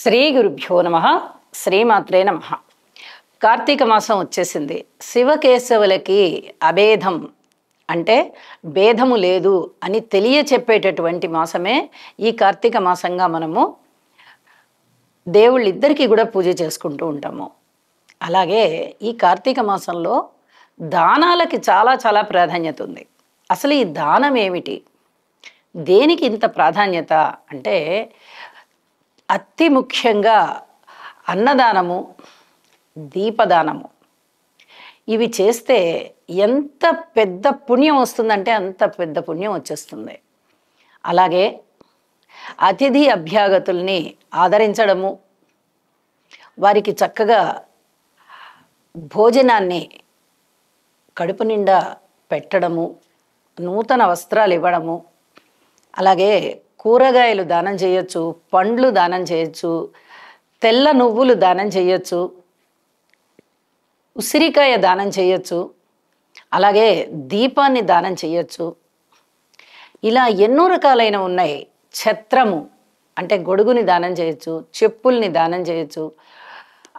శ్రీ గురుభ్యో నమ. శ్రీమాత్రే నమ. కార్తీక మాసం వచ్చేసింది. శివకేశవులకి అభేదం అంటే భేదము లేదు అని తెలియచెప్పేటటువంటి మాసమే ఈ కార్తీక మాసంగా మనము దేవుళ్ళిద్దరికీ కూడా పూజ చేసుకుంటూ ఉంటాము. అలాగే ఈ కార్తీక మాసంలో దానాలకి చాలా చాలా ప్రాధాన్యత ఉంది. అసలు ఈ దానం ఏమిటి, దేనికి ఇంత ప్రాధాన్యత అంటే అతి ముఖ్యంగా అన్నదానము, దీపదానము. ఇవి చేస్తే ఎంత పెద్ద పుణ్యం వస్తుందంటే అంత పెద్ద పుణ్యం వచ్చేస్తుంది. అలాగే అతిథి అభ్యాగతుల్ని ఆదరించడము, వారికి చక్కగా భోజనాన్ని కడుపు నిండా పెట్టడము, నూతన వస్త్రాలు ఇవ్వడము, అలాగే కూరగాయలు దానం చేయొచ్చు, పండ్లు దానం చేయొచ్చు, తెల్ల నువ్వులు దానం చేయొచ్చు, ఉసిరికాయ దానం చేయొచ్చు, అలాగే దీపాన్ని దానం చేయొచ్చు. ఇలా ఎన్నో రకాలైన ఉన్నాయి. ఛత్రము అంటే గొడుగుని దానం చేయొచ్చు, చెప్పుల్ని దానం చేయొచ్చు,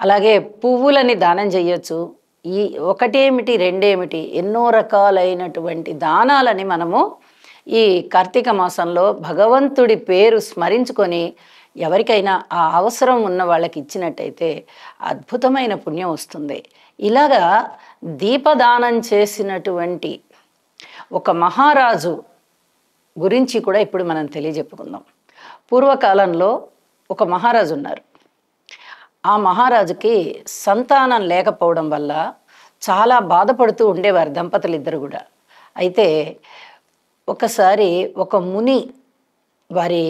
అలాగే పువ్వులని దానం చేయొచ్చు. ఈ ఒకటేమిటి రెండేమిటి ఎన్నో రకాలైనటువంటి దానాలని మనము ఈ కార్తీక మాసంలో భగవంతుడి పేరు స్మరించుకొని ఎవరికైనా ఆ అవసరం ఉన్న వాళ్ళకి ఇచ్చినట్టయితే అద్భుతమైన పుణ్యం వస్తుంది. ఇలాగా దీపదానం చేసినటువంటి ఒక మహారాజు గురించి కూడా ఇప్పుడు మనం తెలియజెప్పుకుందాం. పూర్వకాలంలో ఒక మహారాజు ఉన్నారు. ఆ మహారాజుకి సంతానం లేకపోవడం వల్ల చాలా బాధపడుతూ ఉండేవారు దంపతులు ఇద్దరు కూడా. అయితే ఒకసారి ఒక ముని వారి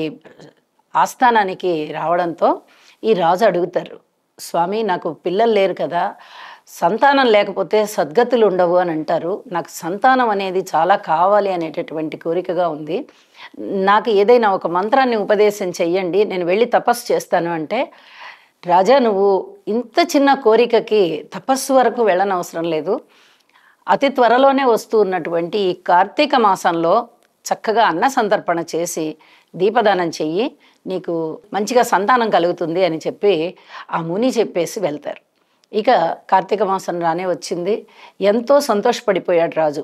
ఆస్థానానికి రావడంతో ఈ రాజు అడుగుతారు, స్వామి నాకు పిల్లలు లేరు కదా, సంతానం లేకపోతే సద్గతులు ఉండవు అని అంటారు, నాకు సంతానం అనేది చాలా కావాలి అనేటటువంటి కోరికగా ఉంది, నాకు ఏదైనా ఒక మంత్రాన్ని ఉపదేశం చెయ్యండి, నేను వెళ్ళి తపస్సు చేస్తాను అంటే, రాజా నువ్వు ఇంత చిన్న కోరికకి తపస్సు వరకు వెళ్ళనవసరం లేదు, అతి త్వరలోనే వస్తూ ఉన్నటువంటి ఈ కార్తీక మాసంలో చక్కగా అన్న సంతర్పణ చేసి దీపదానం చెయ్యి, నీకు మంచిగా సంతానం కలుగుతుంది అని చెప్పి ఆ ముని చెప్పేసి వెళ్తారు. ఇక కార్తీక మాసం రానే వచ్చింది. ఎంతో సంతోషపడిపోయాడు రాజు.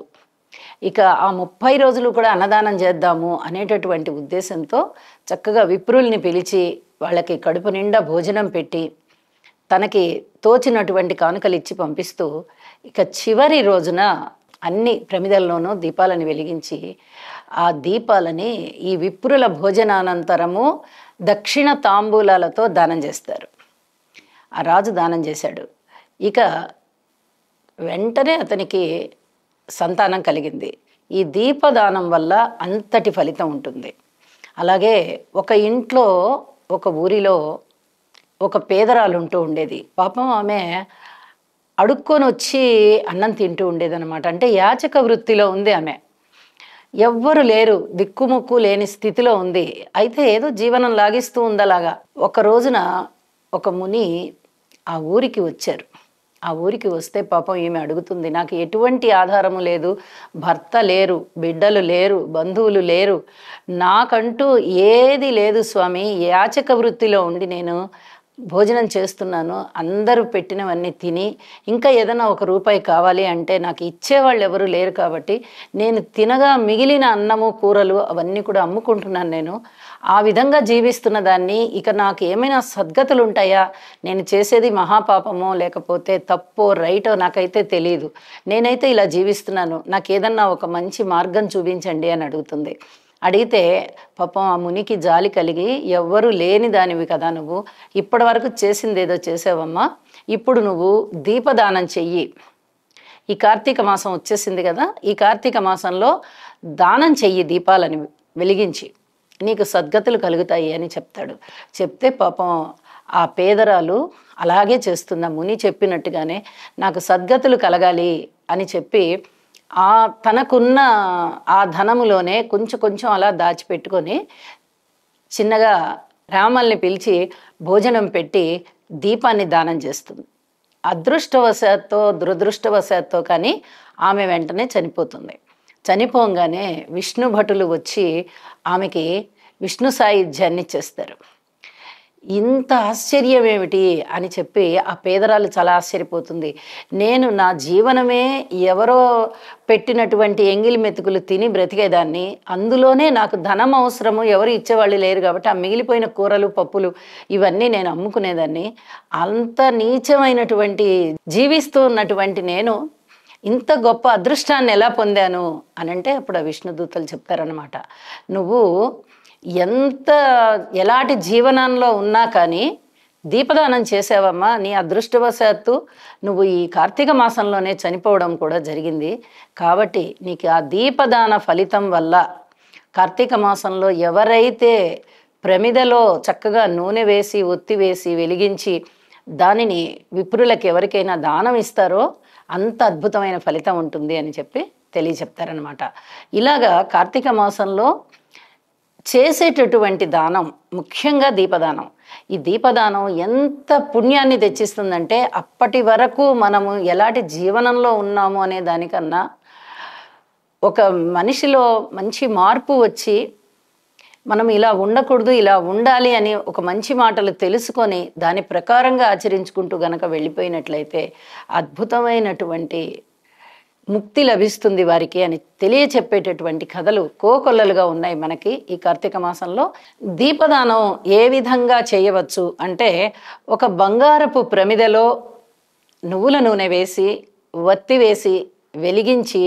ఇక ఆ 30 రోజులు కూడా అన్నదానం చేద్దాము అనేటటువంటి ఉద్దేశంతో చక్కగా విప్రుల్ని పిలిచి వాళ్ళకి కడుపు నిండా భోజనం పెట్టి తనకి తోచినటువంటి కానుకలు ఇచ్చి పంపిస్తూ ఇక చివరి రోజున అన్ని ప్రమిదల్లోనూ దీపాలను వెలిగించి ఆ దీపాలని ఈ విప్రుల భోజనానంతరము దక్షిణ తాంబూలాలతో దానం చేస్తారు. ఆ రాజు దానం చేశాడు. ఇక వెంటనే అతనికి సంతానం కలిగింది. ఈ దీపదానం వల్ల అంతటి ఫలితం ఉంటుంది. అలాగే ఒక ఇంట్లో ఒక ఊరిలో ఒక పేదరాలు ఉంటూ ఉండేది. పాపం ఆమె అడుక్కొని వచ్చి అన్నం తింటూ ఉండేదన్నమాట. అంటే యాచక వృత్తిలో ఉంది ఆమె. ఎవ్వరు లేరు, దిక్కుముక్కు లేని స్థితిలో ఉంది. అయితే ఏదో జీవనం లాగిస్తూ ఉందలాగా. ఒక రోజున ఒక ముని ఆ ఊరికి వచ్చారు. ఆ ఊరికి వస్తే పాపం ఈమె అడుగుతుంది, నాకు ఎటువంటి ఆధారము లేదు, భర్త లేరు, బిడ్డలు లేరు, బంధువులు లేరు, నాకంటూ ఏది లేదు స్వామి, యాచక వృత్తిలో ఉండి నేను భోజనం చేస్తున్నాను, అందరూ పెట్టినవన్నీ తిని ఇంకా ఏదైనా ఒక రూపాయి కావాలి అంటే నాకు ఇచ్చేవాళ్ళు ఎవరు లేరు, కాబట్టి నేను తినగా మిగిలిన అన్నము కూరలు అవన్నీ కూడా అమ్ముకుంటున్నాను. నేను ఆ విధంగా జీవిస్తున్న దాన్ని ఇక నాకు ఏమైనా సద్గతులు ఉంటాయా, నేను చేసేది మహాపాపమో లేకపోతే తప్పో రైటో నాకైతే తెలియదు, నేనైతే ఇలా జీవిస్తున్నాను, నాకు ఏదన్నా ఒక మంచి మార్గం చూపించండి అని అడుగుతుంది. అడిగితే పాపం ఆ మునికి జాలి కలిగి, ఎవ్వరూ లేని దానివి కదా నువ్వు, ఇప్పటి వరకు చేసింది ఏదో చేసావమ్మా, ఇప్పుడు నువ్వు దీపదానం చెయ్యి, ఈ కార్తీక మాసం వచ్చేసింది కదా, ఈ కార్తీక మాసంలో దానం చెయ్యి దీపాలని వెలిగించి, నీకు సద్గతులు కలుగుతాయి అని చెప్తాడు. చెప్తే పాపం ఆ పేదరాలు అలాగే చేస్తుంది. ఆ ముని చెప్పినట్టుగానే నాకు సద్గతులు కలగాలి అని చెప్పి తనకున్న ఆ ధనములోనే కొంచెం కొంచెం అలా దాచిపెట్టుకొని చిన్నగా రామల్ని పిలిచి భోజనం పెట్టి దీపాన్ని దానం చేస్తుంది. అదృష్టవశాత్తో దురదృష్టవశాత్తో కానీ ఆమె వెంటనే చనిపోతుంది. చనిపోగానే విష్ణు భటులు వచ్చి ఆమెకి విష్ణు సాయుధ్యాన్ని ఇచ్చేస్తారు. ఇంత ఆశ్చర్యం ఏమిటి అని చెప్పి ఆ పేదరాలు చాలా ఆశ్చర్యపోతుంది. నేను నా జీవనమే ఎవరో పెట్టినటువంటి ఎంగిలి మెతుకులు తిని బ్రతికేదాన్ని. అందులోనే నాకు ధనం అవసరము, ఎవరు ఇచ్చేవాళ్ళు లేరు కాబట్టి ఆ మిగిలిపోయిన కూరలు, పప్పులు ఇవన్నీ నేను అమ్ముకునేదాన్ని. అంత నీచమైనటువంటి జీవిస్తూ ఉన్నటువంటి నేను ఇంత గొప్ప అదృష్టాన్ని ఎలా పొందాను అనంటే అప్పుడు ఆ విష్ణుదూతలు చెప్తారనమాట. నువ్వు ఎలాంటి జీవనంలో ఉన్నా కానీ దీపదానం చేసావమ్మా, నీ అదృష్టవశాత్తు నువ్వు ఈ కార్తీక మాసంలోనే చనిపోవడం కూడా జరిగింది. కాబట్టి నీకు ఆ దీపదాన ఫలితం వల్ల కార్తీక మాసంలో ఎవరైతే ప్రమిదలో చక్కగా నూనె వేసి ఒత్తి వేసి వెలిగించి దానిని విప్రులకు ఎవరికైనా దానం ఇస్తారో అంత అద్భుతమైన ఫలితం ఉంటుంది అని చెప్పి తెలియచెప్తారనమాట. ఇలాగా కార్తీక మాసంలో చేసేటటువంటి దానం ముఖ్యంగా దీపదానం. ఈ దీపదానం ఎంత పుణ్యాన్ని తెచ్చిస్తుందంటే అప్పటి వరకు మనము ఎలాంటి జీవనంలో ఉన్నాము అనే దానికన్నా ఒక మనిషిలో మంచి మార్పు వచ్చి మనం ఇలా ఉండకూడదు, ఇలా ఉండాలి అని ఒక మంచి మాటలు తెలుసుకొని దాని ప్రకారంగా ఆచరించుకుంటూ గనక వెళ్ళిపోయినట్లయితే అద్భుతమైనటువంటి ముక్తి లభిస్తుంది వారికి అని తెలియచెప్పేటటువంటి కథలు కోకొల్లలుగా ఉన్నాయి మనకి ఈ కార్తీక మాసంలో. దీపదానం ఏ విధంగా చేయవచ్చు అంటే ఒక బంగారపు ప్రమిదలో నువ్వుల నూనె వేసి వత్తి వేసి వెలిగించి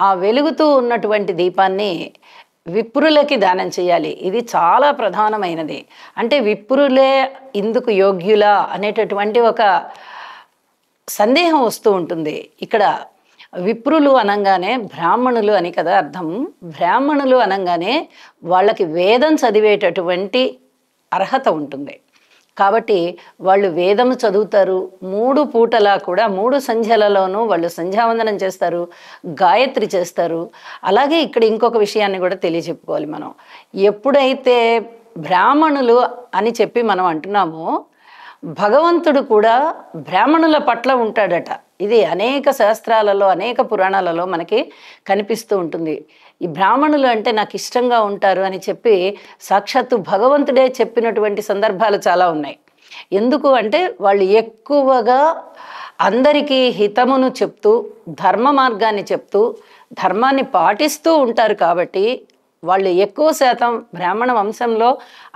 ఆ వెలుగుతూ ఉన్నటువంటి దీపాన్ని విప్రులకి దానం చేయాలి. ఇది చాలా ప్రధానమైనది. అంటే విప్రులే ఇందుకు యోగ్యులా అనేటటువంటి ఒక సందేహం వస్తూ ఉంటుంది. ఇక్కడ విప్రులు అనంగానే బ్రాహ్మణులు అని కదా అర్థం. బ్రాహ్మణులు అనంగానే వాళ్ళకి వేదం చదివేటటువంటి అర్హత ఉంటుంది. కాబట్టి వాళ్ళు వేదము చదువుతారు. 3 పూటలా కూడా 3 సంధ్యలలోనూ వాళ్ళు సంధ్యావందనం చేస్తారు, గాయత్రి చేస్తారు. అలాగే ఇక్కడ ఇంకొక విషయాన్ని కూడా తెలియచెప్పుకోవాలి మనం. ఎప్పుడైతే బ్రాహ్మణులు అని చెప్పి మనం అంటున్నామో భగవంతుడు కూడా బ్రాహ్మణుల పట్ల ఉంటాడట. ఇది అనేక శాస్త్రాలలో అనేక పురాణాలలో మనకి కనిపిస్తూ ఉంటుంది. ఈ బ్రాహ్మణులు అంటే నాకు ఇష్టంగా ఉంటారు అని చెప్పి సాక్షాత్తు భగవంతుడే చెప్పినటువంటి సందర్భాలు చాలా ఉన్నాయి. ఎందుకు అంటే వాళ్ళు ఎక్కువగా అందరికీ హితమును చెప్తూ ధర్మ మార్గాన్ని చెప్తూ ధర్మాన్ని పాటిస్తూ ఉంటారు. కాబట్టి వాళ్ళు ఎక్కువ శాతం బ్రాహ్మణ వంశంలో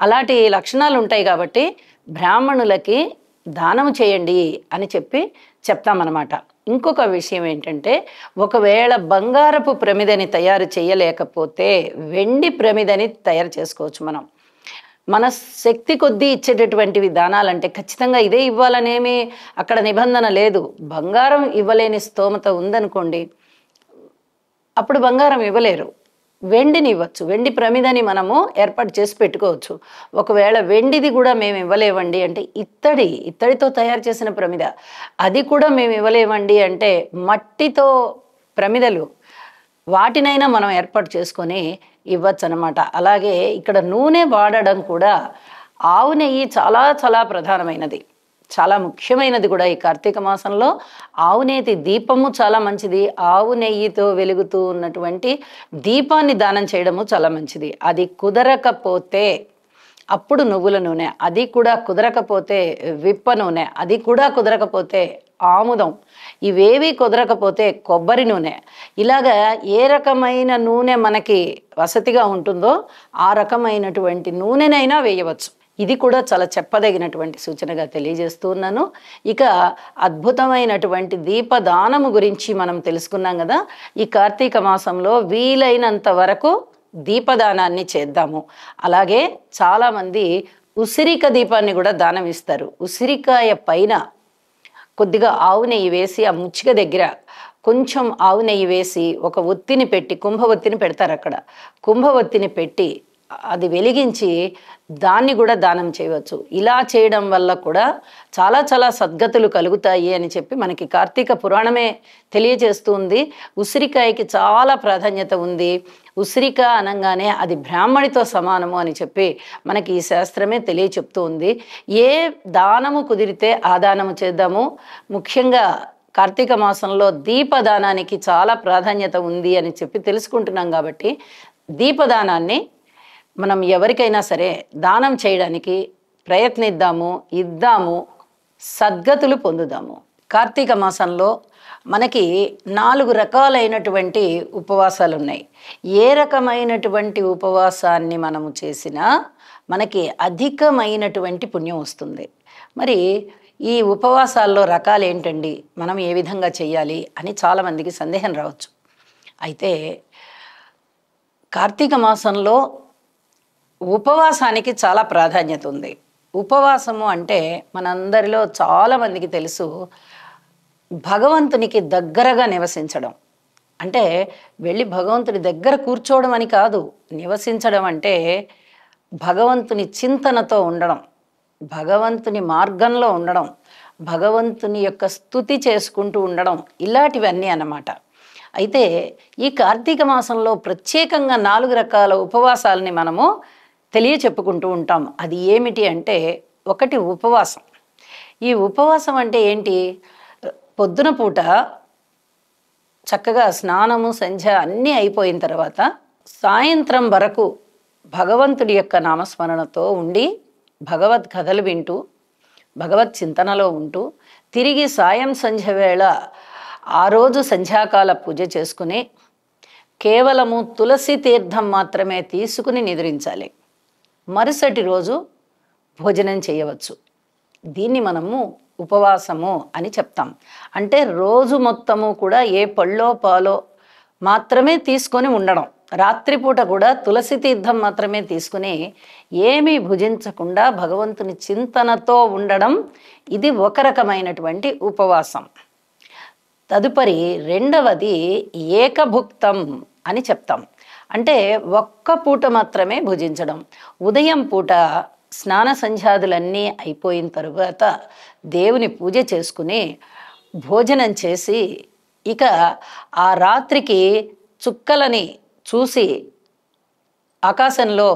అలాంటి లక్షణాలు ఉంటాయి. కాబట్టి బ్రాహ్మణులకి దానం చేయండి అని చెప్పి చెప్తామన్నమాట. ఇంకొక విషయం ఏంటంటే ఒకవేళ బంగారపు ప్రమిదని తయారు చేయలేకపోతే వెండి ప్రమిదని తయారు చేసుకోవచ్చు. మనం మన శక్తి కొద్దీ ఇచ్చేటటువంటివి దానాలంటే ఖచ్చితంగా ఇదే ఇవ్వాలనేమి అక్కడ నిబంధన లేదు. బంగారం ఇవ్వలేని స్తోమత ఉందనుకోండి, అప్పుడు బంగారం ఇవ్వలేరు, వెండిని ఇవ్వచ్చు. వెండి ప్రమిదని మనము ఏర్పాటు చేసి పెట్టుకోవచ్చు. ఒకవేళ వెండిది కూడా మేము ఇవ్వలేవండి అంటే ఇత్తడితో తయారు చేసిన ప్రమిద అది కూడా మేము ఇవ్వలేవండి అంటే మట్టితో ప్రమిదలు వాటినైనా మనం ఏర్పాటు చేసుకొని ఇవ్వచ్చు అనమాట. అలాగే ఇక్కడ నూనె వాడడం కూడా ఆవు నెయ్యి చాలా చాలా ప్రధానమైనది, చాలా ముఖ్యమైనది కూడా. ఈ కార్తీక మాసంలో ఆవునేతి దీపము చాలా మంచిది. ఆవు నెయ్యితో వెలుగుతూ ఉన్నటువంటి దీపాన్ని దానం చేయడము చాలా మంచిది. అది కుదరకపోతే అప్పుడు నువ్వుల నూనె, అది కూడా కుదరకపోతే విప్ప నూనె, అది కూడా కుదరకపోతే ఆముదం, ఇవేవి కుదరకపోతే కొబ్బరి నూనె. ఇలాగా ఏ రకమైన నూనె మనకి వసతిగా ఉంటుందో ఆ రకమైనటువంటి నూనెనైనా వేయవచ్చు. ఇది కూడా చాలా చెప్పదగినటువంటి సూచనగా తెలియజేస్తూ ఉన్నాను. ఇక అద్భుతమైనటువంటి దీపదానము గురించి మనం తెలుసుకున్నాం కదా. ఈ కార్తీక మాసంలో వీలైనంత వరకు దీపదానాన్ని చేద్దాము. అలాగే చాలామంది ఉసిరిక దీపాన్ని కూడా దానం ఇస్తారు. ఉసిరికాయ పైన కొద్దిగా ఆవు నెయ్యి వేసి ఆ ముచ్చిక దగ్గర కొంచెం ఆవు నెయ్యి వేసి ఒక ఒత్తిని పెట్టి, కుంభవత్తిని పెడతారు అక్కడ, కుంభవత్తిని పెట్టి అది వెలిగించి దాన్ని కూడా దానం చేయవచ్చు. ఇలా చేయడం వల్ల కూడా చాలా చాలా సద్గతులు కలుగుతాయి అని చెప్పి మనకి కార్తీక పురాణమే తెలియజేస్తుంది. ఉసిరికాయకి చాలా ప్రాధాన్యత ఉంది. ఉసిరిక అనగానే అది బ్రాహ్మణితో సమానము అని చెప్పి మనకి ఈ శాస్త్రమే తెలియచెప్తూ ఉంది. ఏ దానము కుదిరితే ఆ దానము చేద్దాము. ముఖ్యంగా కార్తీక మాసంలో దీపదానానికి చాలా ప్రాధాన్యత ఉంది అని చెప్పి తెలుసుకుంటున్నాం. కాబట్టి దీపదానాన్ని మనం ఎవరికైనా సరే దానం చేయడానికి ప్రయత్నిద్దాము, ఇద్దాము, సద్గతులు పొందుదాము. కార్తీక మాసంలో మనకి 4 రకాలైనటువంటి ఉపవాసాలు ఉన్నాయి. ఏ రకమైనటువంటి ఉపవాసాన్ని మనము చేసినా మనకి అధికమైనటువంటి పుణ్యం వస్తుంది. మరి ఈ ఉపవాసాల్లో రకాలు ఏంటండి, మనం ఏ విధంగా చేయాలి అని చాలామందికి సందేహం రావచ్చు. అయితే కార్తీక మాసంలో ఉపవాసానికి చాలా ప్రాధాన్యత ఉంది. ఉపవాసము అంటే మనందరిలో చాలామందికి తెలుసు, భగవంతునికి దగ్గరగా నివసించడం. అంటే వెళ్ళి భగవంతుడి దగ్గర కూర్చోవడం అని కాదు. నివసించడం అంటే భగవంతుని చింతనతో ఉండడం, భగవంతుని మార్గంలో ఉండడం, భగవంతుని యొక్క స్తుతి చేసుకుంటూ ఉండడం, ఇలాంటివన్నీ అన్నమాట. అయితే ఈ కార్తీక మాసంలో ప్రత్యేకంగా 4 రకాల ఉపవాసాలని మనము చెప్పుకుంటూ ఉంటాం. అది ఏమిటి అంటే, ఒకటి ఉపవాసం. ఈ ఉపవాసం అంటే ఏంటి, పొద్దున పూట చక్కగా స్నానము సంధ్య అన్నీ అయిపోయిన తర్వాత సాయంత్రం వరకు భగవంతుడి యొక్క నామస్మరణతో ఉండి భగవద్ కథలు వింటూ భగవత్ చింతనలో ఉంటూ తిరిగి సాయం సంధ్య వేళ ఆ రోజు సంధ్యాకాల పూజ చేసుకుని కేవలము తులసి తీర్థం మాత్రమే తీసుకుని నిద్రించాలి. మరుసటి రోజు భోజనం చేయవచ్చు. దీన్ని మనము ఉపవాసము అని చెప్తాం. అంటే రోజు మొత్తము కూడా ఏ పళ్ళో పాలో మాత్రమే తీసుకొని ఉండడం, రాత్రిపూట కూడా తులసి తీర్థం మాత్రమే తీసుకుని ఏమీ భుజించకుండా భగవంతుని చింతనతో ఉండడం, ఇది ఒక రకమైనటువంటి ఉపవాసం. తదుపరి రెండవది ఏకభుక్తం అని చెప్తాం. అంటే ఒక్క పూట మాత్రమే భుజించడం. ఉదయం పూట స్నాన సంధ్యాదులన్నీ అయిపోయిన తరువాత దేవుని పూజ చేసుకుని భోజనం చేసి ఇక ఆ రాత్రికి చుక్కలని చూసి ఆకాశంలో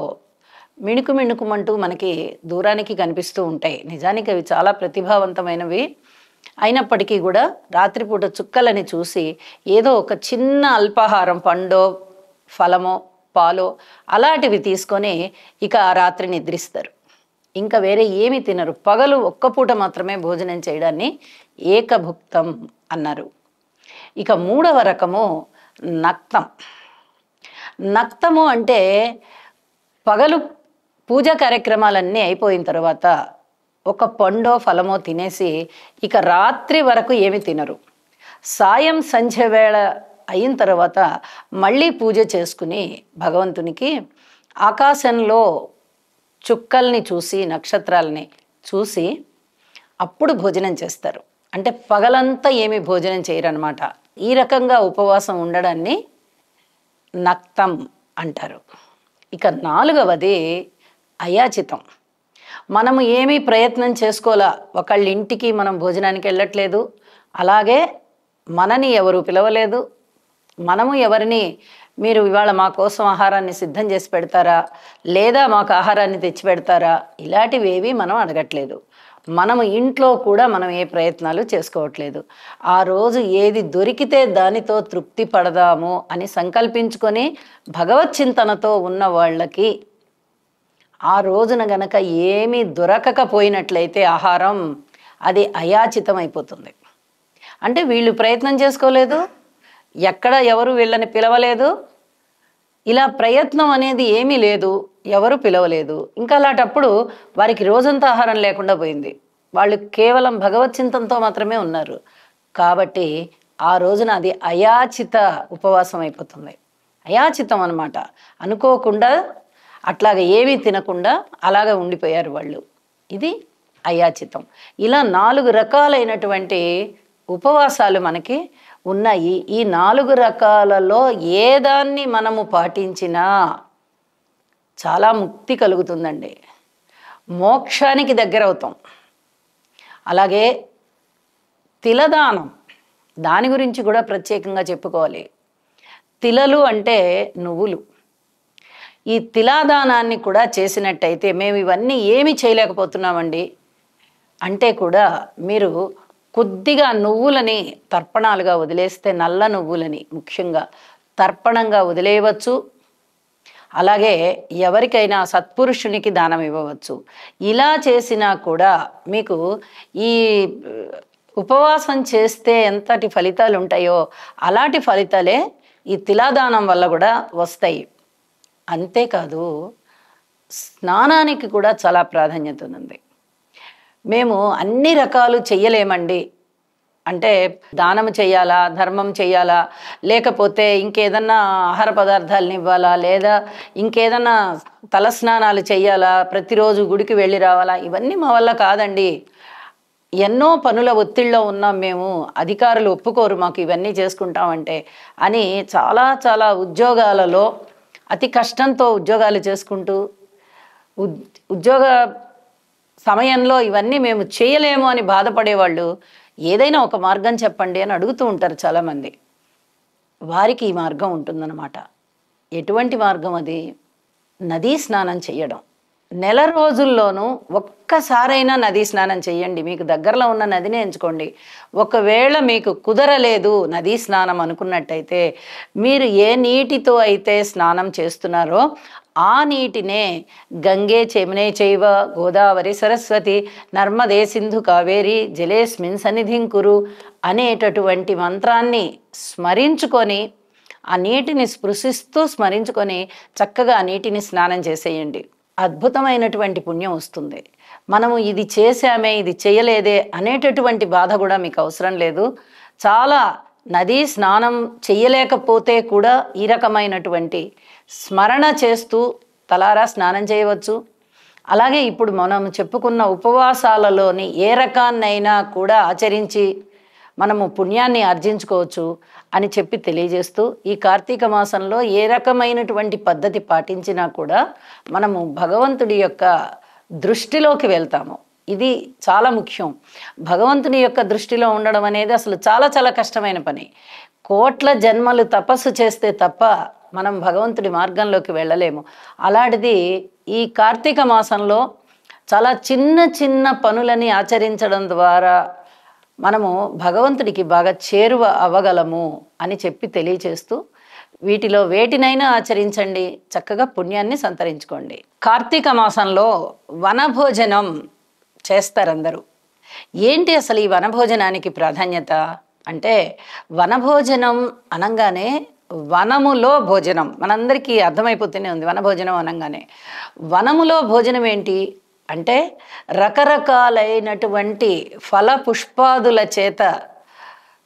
మిణుకు మిణుకుమంటూ మనకి దూరానికి కనిపిస్తూ ఉంటాయి. నిజానికి అవి చాలా ప్రతిభావంతమైనవి అయినప్పటికీ కూడా రాత్రిపూట చుక్కలని చూసి ఏదో ఒక చిన్న అల్పాహారం, పండో ఫలమో పాలో అలాంటివి తీసుకొని ఇక ఆ రాత్రి నిద్రిస్తారు. ఇంకా వేరే ఏమి తినరు. పగలు ఒక్క పూట మాత్రమే భోజనం చేయడాన్ని ఏకభుక్తం అన్నారు. ఇక మూడవ రకము నక్తం. నక్తము అంటే పగలు పూజా కార్యక్రమాలన్నీ అయిపోయిన తర్వాత ఒక పండో ఫలమో తినేసి ఇక రాత్రి వరకు ఏమి తినరు. సాయం సంధ్య వేళ అయిన తర్వాత మళ్ళీ పూజ చేసుకుని భగవంతునికి ఆకాశంలో చుక్కల్ని చూసి నక్షత్రాలని చూసి అప్పుడు భోజనం చేస్తారు. అంటే పగలంతా ఏమి భోజనం చేయరనమాట. ఈ రకంగా ఉపవాసం ఉండడాన్ని నక్తం అంటారు. ఇక నాలుగవది అయాచితం. మనము ఏమీ ప్రయత్నం చేసుకోవాలా, ఒకళ్ళ ఇంటికి మనం భోజనానికి వెళ్ళట్లేదు, అలాగే మనని ఎవరు పిలవలేదు, మనము ఎవరిని మీరు ఇవాళ మా కోసం ఆహారాన్ని సిద్ధం చేసి పెడతారా, లేదా మాకు ఆహారాన్ని తెచ్చి పెడతారా, ఇలాంటివేవి మనం అడగట్లేదు. మనము ఇంట్లో కూడా మనం ఏ ప్రయత్నాలు చేసుకోవట్లేదు. ఆ రోజు ఏది దొరికితే దానితో తృప్తి పడదాము అని సంకల్పించుకొని భగవత్ చింతనతో ఉన్న వాళ్ళకి ఆ రోజున గనక ఏమీ దొరకకపోయినట్లయితే ఆహారం, అది అయాచితం అయిపోతుంది. అంటే వీళ్ళు ప్రయత్నం చేసుకోలేదు, ఎక్కడ ఎవరు వీళ్ళని పిలవలేదు, ఇలా ప్రయత్నం అనేది ఏమీ లేదు, ఎవరు పిలవలేదు. ఇంకా అలాంటప్పుడు వారికి రోజంతా ఆహారం లేకుండా పోయింది. వాళ్ళు కేవలం భగవత్ చింతనతో మాత్రమే ఉన్నారు. కాబట్టి ఆ రోజున అది అయాచిత ఉపవాసం అయిపోతుంది. అయాచితం అన్నమాట. అనుకోకుండా అట్లాగా ఏమీ తినకుండా అలాగా ఉండిపోయారు వాళ్ళు. ఇది అయాచితం. ఇలా 4 రకాలైనటువంటి ఉపవాసాలు మనకి ఉన్నాయి. ఈ 4 రకాలలో ఏ దాన్ని మనము పాటించినా చాలా ముక్తి కలుగుతుందండి, మోక్షానికి దగ్గర అవుతాం. అలాగే తిలదానం, దాని గురించి కూడా ప్రత్యేకంగా చెప్పుకోవాలి. తిలలు అంటే నువ్వులు. ఈ తిలాదానాన్ని కూడా చేసినట్టయితే, మేము ఇవన్నీ ఏమి చేయలేకపోతున్నామండి అంటే కూడా మీరు కొద్దిగా నువ్వులని తర్పణాలుగా వదిలేస్తే, నల్ల నువ్వులని ముఖ్యంగా తర్పణంగా వదిలేయవచ్చు. అలాగే ఎవరికైనా సత్పురుషునికి దానం ఇవ్వవచ్చు. ఇలా చేసినా కూడా మీకు ఈ ఉపవాసం చేస్తే ఎంతటి ఫలితాలు ఉంటాయో అలాంటి ఫలితాలే ఈ తిలాదానం వల్ల కూడా వస్తాయి. అంతేకాదు స్నానానికి కూడా చాలా ప్రాధాన్యత ఉంది. మేము అన్ని రకాలు చెయ్యలేమండి అంటే దానం చేయాలా, ధర్మం చేయాలా, లేకపోతే ఇంకేదన్నా ఆహార పదార్థాలను ఇవ్వాలా, లేదా ఇంకేదన్నా తలస్నానాలు చేయాలా, ప్రతిరోజు గుడికి వెళ్ళి రావాలా, ఇవన్నీ మా వల్ల కాదండి, ఎన్నో పనుల ఒత్తిడిలో ఉన్నాం మేము, అధికారులు ఒప్పుకోరు మాకు ఇవన్నీ చేసుకుంటామంటే అని చాలా చాలా ఉద్యోగాలలో అతి కష్టంతో ఉద్యోగాలు చేసుకుంటూ ఉద్యోగ సమయంలో ఇవన్నీ మేము చేయలేము అని బాధపడేవాళ్ళు ఏదైనా ఒక మార్గం చెప్పండి అని అడుగుతూ ఉంటారు చాలామంది. వారికి ఈ మార్గం ఉంటుందన్నమాట. ఎటువంటి మార్గం అది? నదీ స్నానం చేయడం. నెల రోజుల్లోనూ ఒక్కసారైనా నదీ స్నానం చేయండి. మీకు దగ్గరలో ఉన్న నదిని ఎంచుకోండి. ఒకవేళ మీకు కుదరలేదు నదీ స్నానం అనుకున్నట్టయితే మీరు ఏ నీటితో అయితే స్నానం చేస్తున్నారో ఆ నీటినే గంగే చెమనే చైవ గోదావరి సరస్వతి నర్మదే సింధు కావేరి జలేస్మిన్ సన్నిధిం కురు అనేటటువంటి మంత్రాన్ని స్మరించుకొని ఆ నీటిని స్పృశిస్తూ స్మరించుకొని చక్కగా ఆ నీటిని స్నానం చేసేయండి. అద్భుతమైనటువంటి పుణ్యం వస్తుంది. మనము ఇది చేశామే, ఇది చేయలేదే అనేటటువంటి బాధ కూడా మీకు అవసరం లేదు. చాలా నదీ స్నానం చెయ్యలేకపోతే కూడా ఈ రకమైనటువంటి స్మరణ చేస్తూ తలారా స్నానం చేయవచ్చు. అలాగే ఇప్పుడు మనం చెప్పుకున్న ఉపవాసాలలోని ఏ రకాన్నైనా కూడా ఆచరించి మనము పుణ్యాన్ని ఆర్జించుకోవచ్చు అని చెప్పి తెలియజేస్తూ, ఈ కార్తీక మాసంలో ఏ రకమైనటువంటి పద్ధతి పాటించినా కూడా మనము భగవంతుడి యొక్క దృష్టిలోకి వెళ్తాము. ఇది చాలా ముఖ్యం. భగవంతుని యొక్క దృష్టిలో ఉండడం అనేది అసలు చాలా చాలా కష్టమైన పని. కోట్ల జన్మలు తపస్సు చేస్తే తప్ప మనం భగవంతుడి మార్గంలోకి వెళ్ళలేము. అలాంటిది ఈ కార్తీక మాసంలో చాలా చిన్న చిన్న పనులని ఆచరించడం ద్వారా మనము భగవంతుడికి బాగా చేరువ అవ్వగలము అని చెప్పి తెలియచేస్తూ, వీటిలో వేటినైనా ఆచరించండి, చక్కగా పుణ్యాన్ని సంతరించుకోండి. కార్తీక మాసంలో వనభోజనం చేస్తారు అందరూ. ఏంటి అసలు ఈ వనభోజనానికి ప్రాధాన్యత అంటే, వనభోజనం అనగానే వనములో భోజనం మనందరికీ అర్థమైపోతూనే ఉంది. వనభోజనం అనగానే వనములో భోజనం ఏంటి అంటే, రకరకాలైనటువంటి ఫల పుష్పాదుల చేత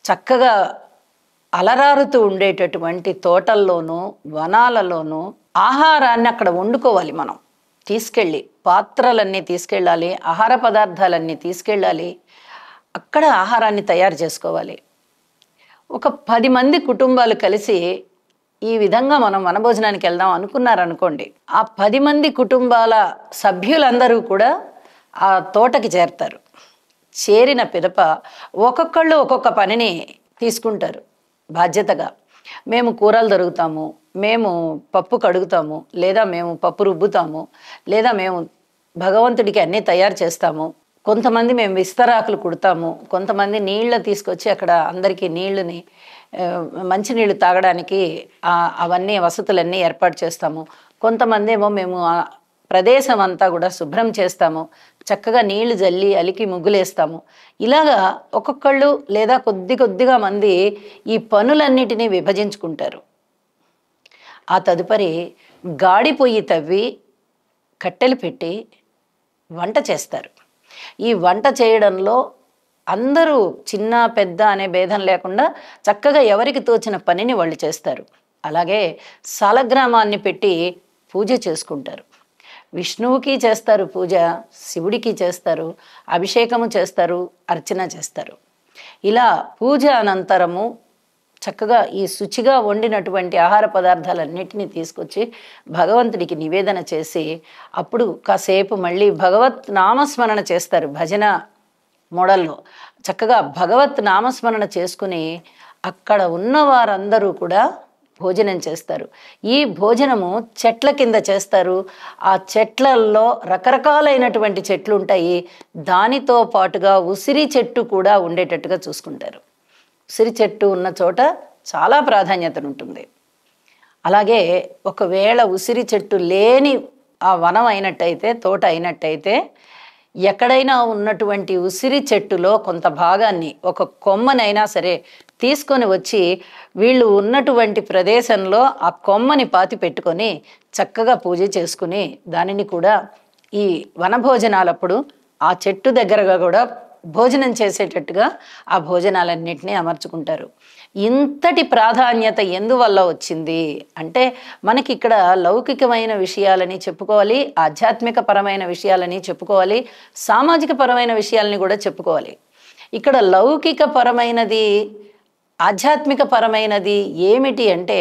చక్కగా అలరారుతూ ఉండేటటువంటి తోటల్లోనూ వనాలలోనూ ఆహారాన్ని అక్కడ వండుకోవాలి. మనం తీసుకెళ్ళి పాత్రలన్నీ తీసుకెళ్ళాలి, ఆహార పదార్థాలన్నీ తీసుకెళ్ళాలి, అక్కడ ఆహారాన్ని తయారు చేసుకోవాలి. ఒక 10 మంది కుటుంబాలు కలిసి ఈ విధంగా మనం వనభోజనానికి వెళ్దాం అనుకున్నారనుకోండి, ఆ 10 మంది కుటుంబాల సభ్యులందరూ కూడా ఆ తోటకి చేరతారు. చేరిన పిదప ఒక్కొక్కళ్ళు ఒక్కొక్క పనిని తీసుకుంటారు బాధ్యతగా. మేము కూరలు దొరుకుతాము, మేము పప్పు కడుగుతాము, లేదా మేము పప్పు రుబ్బుతాము, లేదా మేము భగవంతుడికి అన్నీ తయారు చేస్తాము, కొంతమంది మేము విస్తరాకులు కుడతాము, కొంతమంది నీళ్ళ తీసుకొచ్చి అక్కడ అందరికీ నీళ్ళని మంచినీళ్ళు తాగడానికి అవన్నీ వసతులన్నీ ఏర్పాటు చేస్తాము, కొంతమంది ఏమో మేము ఆ ప్రదేశం అంతా కూడా శుభ్రం చేస్తాము, చక్కగా నీళ్లు జల్లి అలికి ముగ్గులేస్తాము. ఇలాగా ఒక్కొక్కళ్ళు లేదా కొద్దిగా మంది ఈ పనులన్నిటినీ విభజించుకుంటారు. ఆ తదుపరి గాడి పొయ్యి తవ్వి కట్టెలు పెట్టి వంట చేస్తారు. ఈ వంట చేయడంలో అందరూ చిన్న పెద్ద అనే భేదం లేకుండా చక్కగా ఎవరికి తోచిన పనిని వాళ్ళు చేస్తారు. అలాగే సాలగ్రామాన్ని పెట్టి పూజ చేసుకుంటారు. విష్ణువుకి చేస్తారు పూజ, శివుడికి చేస్తారు, అభిషేకము చేస్తారు, అర్చన చేస్తారు. ఇలా పూజ అనంతరము చక్కగా ఈ శుచిగా వండినటువంటి ఆహార పదార్థాలన్నిటినీ తీసుకొచ్చి భగవంతుడికి నివేదన చేసి అప్పుడు కాసేపు మళ్ళీ భగవత్ నామస్మరణ చేస్తారు. భజన మోడల్లో చక్కగా భగవత్ నామస్మరణ చేసుకుని అక్కడ ఉన్న వారందరూ కూడా భోజనం చేస్తారు. ఈ భోజనము చెట్ల కింద చేస్తారు. ఆ చెట్లల్లో రకరకాలైనటువంటి చెట్లు ఉంటాయి. దానితో పాటుగా ఉసిరి చెట్టు కూడా ఉండేటట్టుగా చూసుకుంటారు. ఉసిరి చెట్టు ఉన్న చోట చాలా ప్రాధాన్యత ఉంటుంది. అలాగే ఒకవేళ ఉసిరి చెట్టు లేని ఆ వనం అయినట్టయితే, తోట అయినట్టయితే, ఎక్కడైనా ఉన్నటువంటి ఉసిరి చెట్టులో కొంత భాగాన్ని, ఒక కొమ్మనైనా సరే తీసుకొని వచ్చి వీళ్ళు ఉన్నటువంటి ప్రదేశంలో ఆ కొమ్మని పాతి పెట్టుకొని చక్కగా పూజ చేసుకుని దానిని కూడా ఈ వనభోజనాలప్పుడు ఆ చెట్టు దగ్గరగా కూడా భోజనం చేసేటట్టుగా ఆ భోజనాలన్నింటినీ అమర్చుకుంటారు. ఇంతటి ప్రాధాన్యత ఎందువల్ల వచ్చింది అంటే, మనకి ఇక్కడ లౌకికమైన విషయాలని చెప్పుకోవాలి, ఆధ్యాత్మిక పరమైన విషయాలని చెప్పుకోవాలి, సామాజిక పరమైన విషయాలని కూడా చెప్పుకోవాలి. ఇక్కడ లౌకిక పరమైనది, ఆధ్యాత్మిక పరమైనది ఏమిటి అంటే,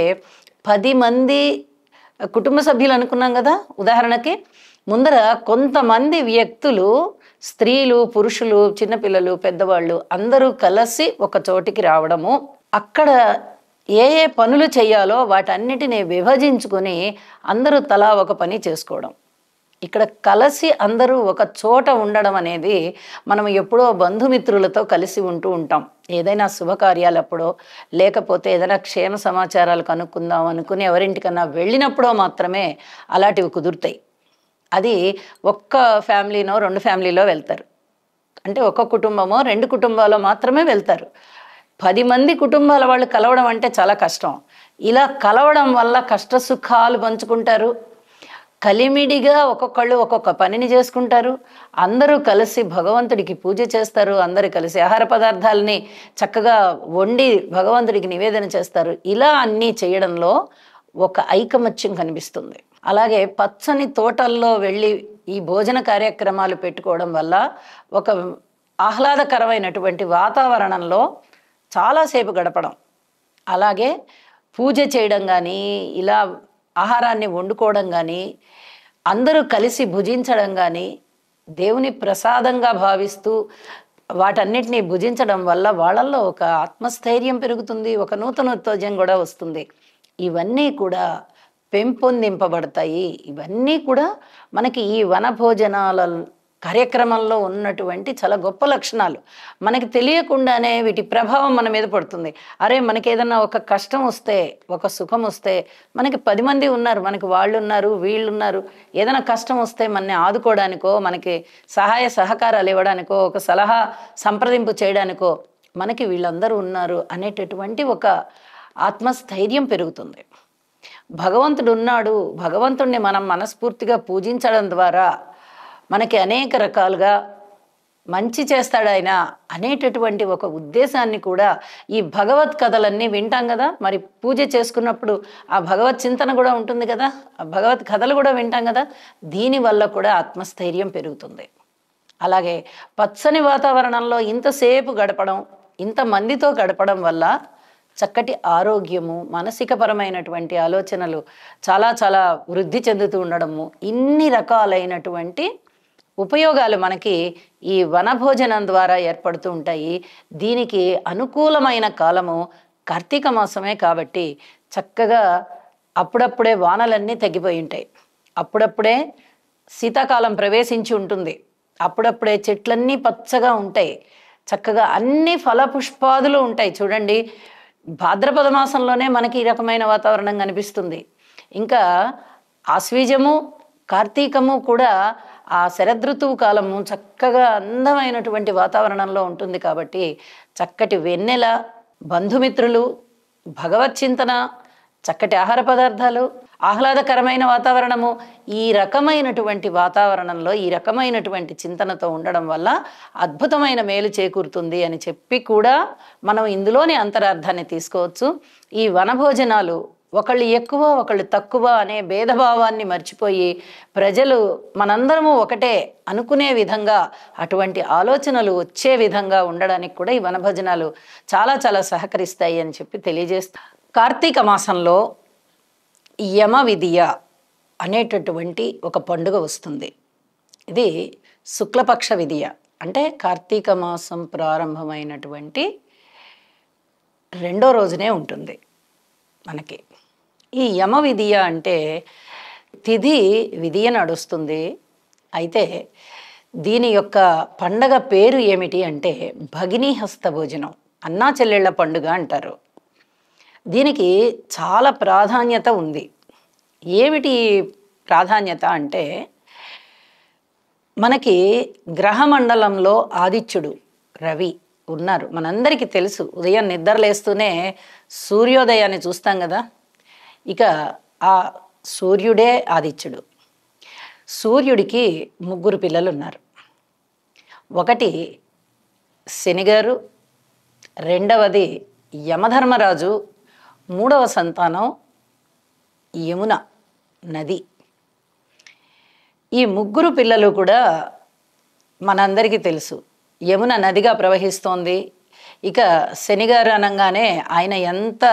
10 మంది కుటుంబ సభ్యులు అనుకున్నాం కదా. ఉదాహరణకి ముందర కొంతమంది వ్యక్తులు, స్త్రీలు, పురుషులు, చిన్నపిల్లలు, పెద్దవాళ్ళు అందరూ కలిసి ఒక చోటికి రావడము, అక్కడ ఏ ఏ పనులు చేయాలో వాటన్నిటిని విభజించుకొని అందరూ తలా ఒక పని చేసుకోవడం. ఇక్కడ కలిసి అందరూ ఒక చోట ఉండడం అనేది మనం ఎప్పుడో బంధుమిత్రులతో కలిసి ఉంటూ ఉంటాం. ఏదైనా శుభకార్యాలప్పుడో, లేకపోతే ఏదైనా క్షేమ సమాచారాలు కనుక్కుందాం అనుకుని ఎవరింటికన్నా వెళ్ళినప్పుడో మాత్రమే అలాంటివి కుదురుతాయి. అది ఒక్క ఫ్యామిలీనో 2 ఫ్యామిలీలో వెళ్తారు. అంటే ఒక కుటుంబమో 2 కుటుంబాలో మాత్రమే వెళ్తారు. 10 మంది కుటుంబాల వాళ్ళు కలవడం అంటే చాలా కష్టం. ఇలా కలవడం వల్ల కష్ట సుఖాలు పంచుకుంటారు, కలిమిడిగా ఒక్కొక్కళ్ళు ఒక్కొక్క పనిని చేసుకుంటారు, అందరూ కలిసి భగవంతుడికి పూజ చేస్తారు, అందరూ కలిసి ఆహార పదార్థాలని చక్కగా వండి భగవంతుడికి నివేదన చేస్తారు. ఇలా అన్నీ చేయడంలో ఒక ఐకమత్యం కనిపిస్తుంది. అలాగే పచ్చని తోటల్లో వెళ్ళి ఈ భోజన కార్యక్రమాలు పెట్టుకోవడం వల్ల ఒక ఆహ్లాదకరమైనటువంటి వాతావరణంలో చాలాసేపు గడపడం, అలాగే పూజ చేయడం కానీ, ఇలా ఆహారాన్ని వండుకోవడం కానీ, అందరూ కలిసి భుజించడం కానీ, దేవుని ప్రసాదంగా భావిస్తూ వాటన్నిటినీ భుజించడం వల్ల వాళ్ళల్లో ఒక ఆత్మస్థైర్యం పెరుగుతుంది, ఒక నూతన ఉత్తేజం కూడా వస్తుంది. ఇవన్నీ కూడా పెంపొందింపబడతాయి. ఇవన్నీ కూడా మనకి ఈ వనభోజనాల కార్యక్రమంలో ఉన్నటువంటి చాలా గొప్ప లక్షణాలు. మనకి తెలియకుండానే వీటి ప్రభావం మన మీద పడుతుంది. అరే, మనకి ఏదన్నా ఒక కష్టం వస్తే, ఒక సుఖం వస్తే, మనకి 10 మంది ఉన్నారు, మనకి వాళ్ళు ఉన్నారు, వీళ్ళున్నారు. ఏదైనా కష్టం వస్తే మనని ఆదుకోవడానికో, మనకి సహాయ సహకారాలు ఇవ్వడానికో, ఒక సలహా సంప్రదింపు చేయడానికో మనకి వీళ్ళందరూ ఉన్నారు అనేటటువంటి ఒక ఆత్మస్థైర్యం పెరుగుతుంది. భగవంతుడు ఉన్నాడు, భగవంతుడిని మనం మనస్ఫూర్తిగా పూజించడం ద్వారా మనకి అనేక రకాలుగా మంచి చేస్తాడు ఆయన అనేటటువంటి ఒక ఉద్దేశాన్ని కూడా ఈ భగవత్ కథలన్నీ వింటాం కదా. మరి పూజ చేసుకున్నప్పుడు ఆ భగవత్ చింతన కూడా ఉంటుంది కదా, ఆ భగవత్ కథలు కూడా వింటాం కదా. దీనివల్ల కూడా ఆత్మస్థైర్యం పెరుగుతుంది. అలాగే పచ్చని వాతావరణంలో ఇంతసేపు గడపడం, ఇంతమందితో గడపడం వల్ల చక్కటి ఆరోగ్యము, మానసికపరమైనటువంటి ఆలోచనలు చాలా చాలా వృద్ధి చెందుతూ ఉండడము, ఇన్ని రకాలైనటువంటి ఉపయోగాలు మనకి ఈ వనభోజనం ద్వారా ఏర్పడుతూ ఉంటాయి. దీనికి అనుకూలమైన కాలము కార్తీక మాసమే కాబట్టి చక్కగా అప్పుడప్పుడే వానలన్నీ తగ్గిపోయి ఉంటాయి, అప్పుడప్పుడే శీతాకాలం ప్రవేశించి ఉంటుంది, అప్పుడప్పుడే చెట్లన్నీ పచ్చగా ఉంటాయి, చక్కగా అన్ని ఫలపుష్పాదులు ఉంటాయి. చూడండి, భాద్రపద మాసంలోనే మనకి ఈ రకమైన వాతావరణం కనిపిస్తుంది. ఇంకా ఆశ్వీజము, కార్తీకము కూడా ఆ శరదృతువు కాలము చక్కగా అందమైనటువంటి వాతావరణంలో ఉంటుంది. కాబట్టి చక్కటి వెన్నెల, బంధుమిత్రులు, భగవత్ చింతన, చక్కటి ఆహార పదార్థాలు, ఆహ్లాదకరమైన వాతావరణము, ఈ రకమైనటువంటి వాతావరణంలో ఈ రకమైనటువంటి చింతనతో ఉండడం వల్ల అద్భుతమైన మేలు చేకూరుతుంది అని చెప్పి కూడా మనం ఇందులోని అంతరార్థాన్ని తీసుకోవచ్చు. ఈ వనభోజనాలు ఒకళ్ళు ఎక్కువ ఒకళ్ళు తక్కువ అనే భేదభావాన్ని మర్చిపోయి ప్రజలు మనందరము ఒకటే అనుకునే విధంగా, అటువంటి ఆలోచనలు వచ్చే విధంగా ఉండడానికి కూడా ఈ వనభోజనాలు చాలా చాలా సహకరిస్తాయి అని చెప్పి తెలియజేస్తా. కార్తీక మాసంలో యమ విదియ అనేటటువంటి ఒక పండుగ వస్తుంది. ఇది శుక్లపక్ష విదియ, అంటే కార్తీక మాసం ప్రారంభమైనటువంటి 2వ రోజునే ఉంటుంది మనకి. ఈ యమ విదియ అంటే తిథి విదియ నడుస్తుంది. అయితే దీని యొక్క పండగ పేరు ఏమిటి అంటే భగినీ హస్త భోజనం, అన్నా చెల్లెళ్ళ పండుగ అంటారు. దీనికి చాలా ప్రాధాన్యత ఉంది. ఏమిటి ప్రాధాన్యత అంటే, మనకి గ్రహమండలంలో ఆదిత్యుడు, రవి ఉన్నారు. మనందరికీ తెలుసు. ఉదయం నిద్రలేస్తూనే సూర్యోదయాన్ని చూస్తాం కదా. ఇక ఆ సూర్యుడే ఆదిత్యుడు. సూర్యుడికి 3 పిల్లలు ఉన్నారు. ఒకటి శనిగారు, రెండవది యమధర్మరాజు, మూడవ సంతానం యమున నది. ఈ 3 పిల్లలు కూడా మనందరికీ తెలుసు. యమున నదిగా ప్రవహిస్తోంది. ఇక శనిగారు అనగానే ఆయన ఎంత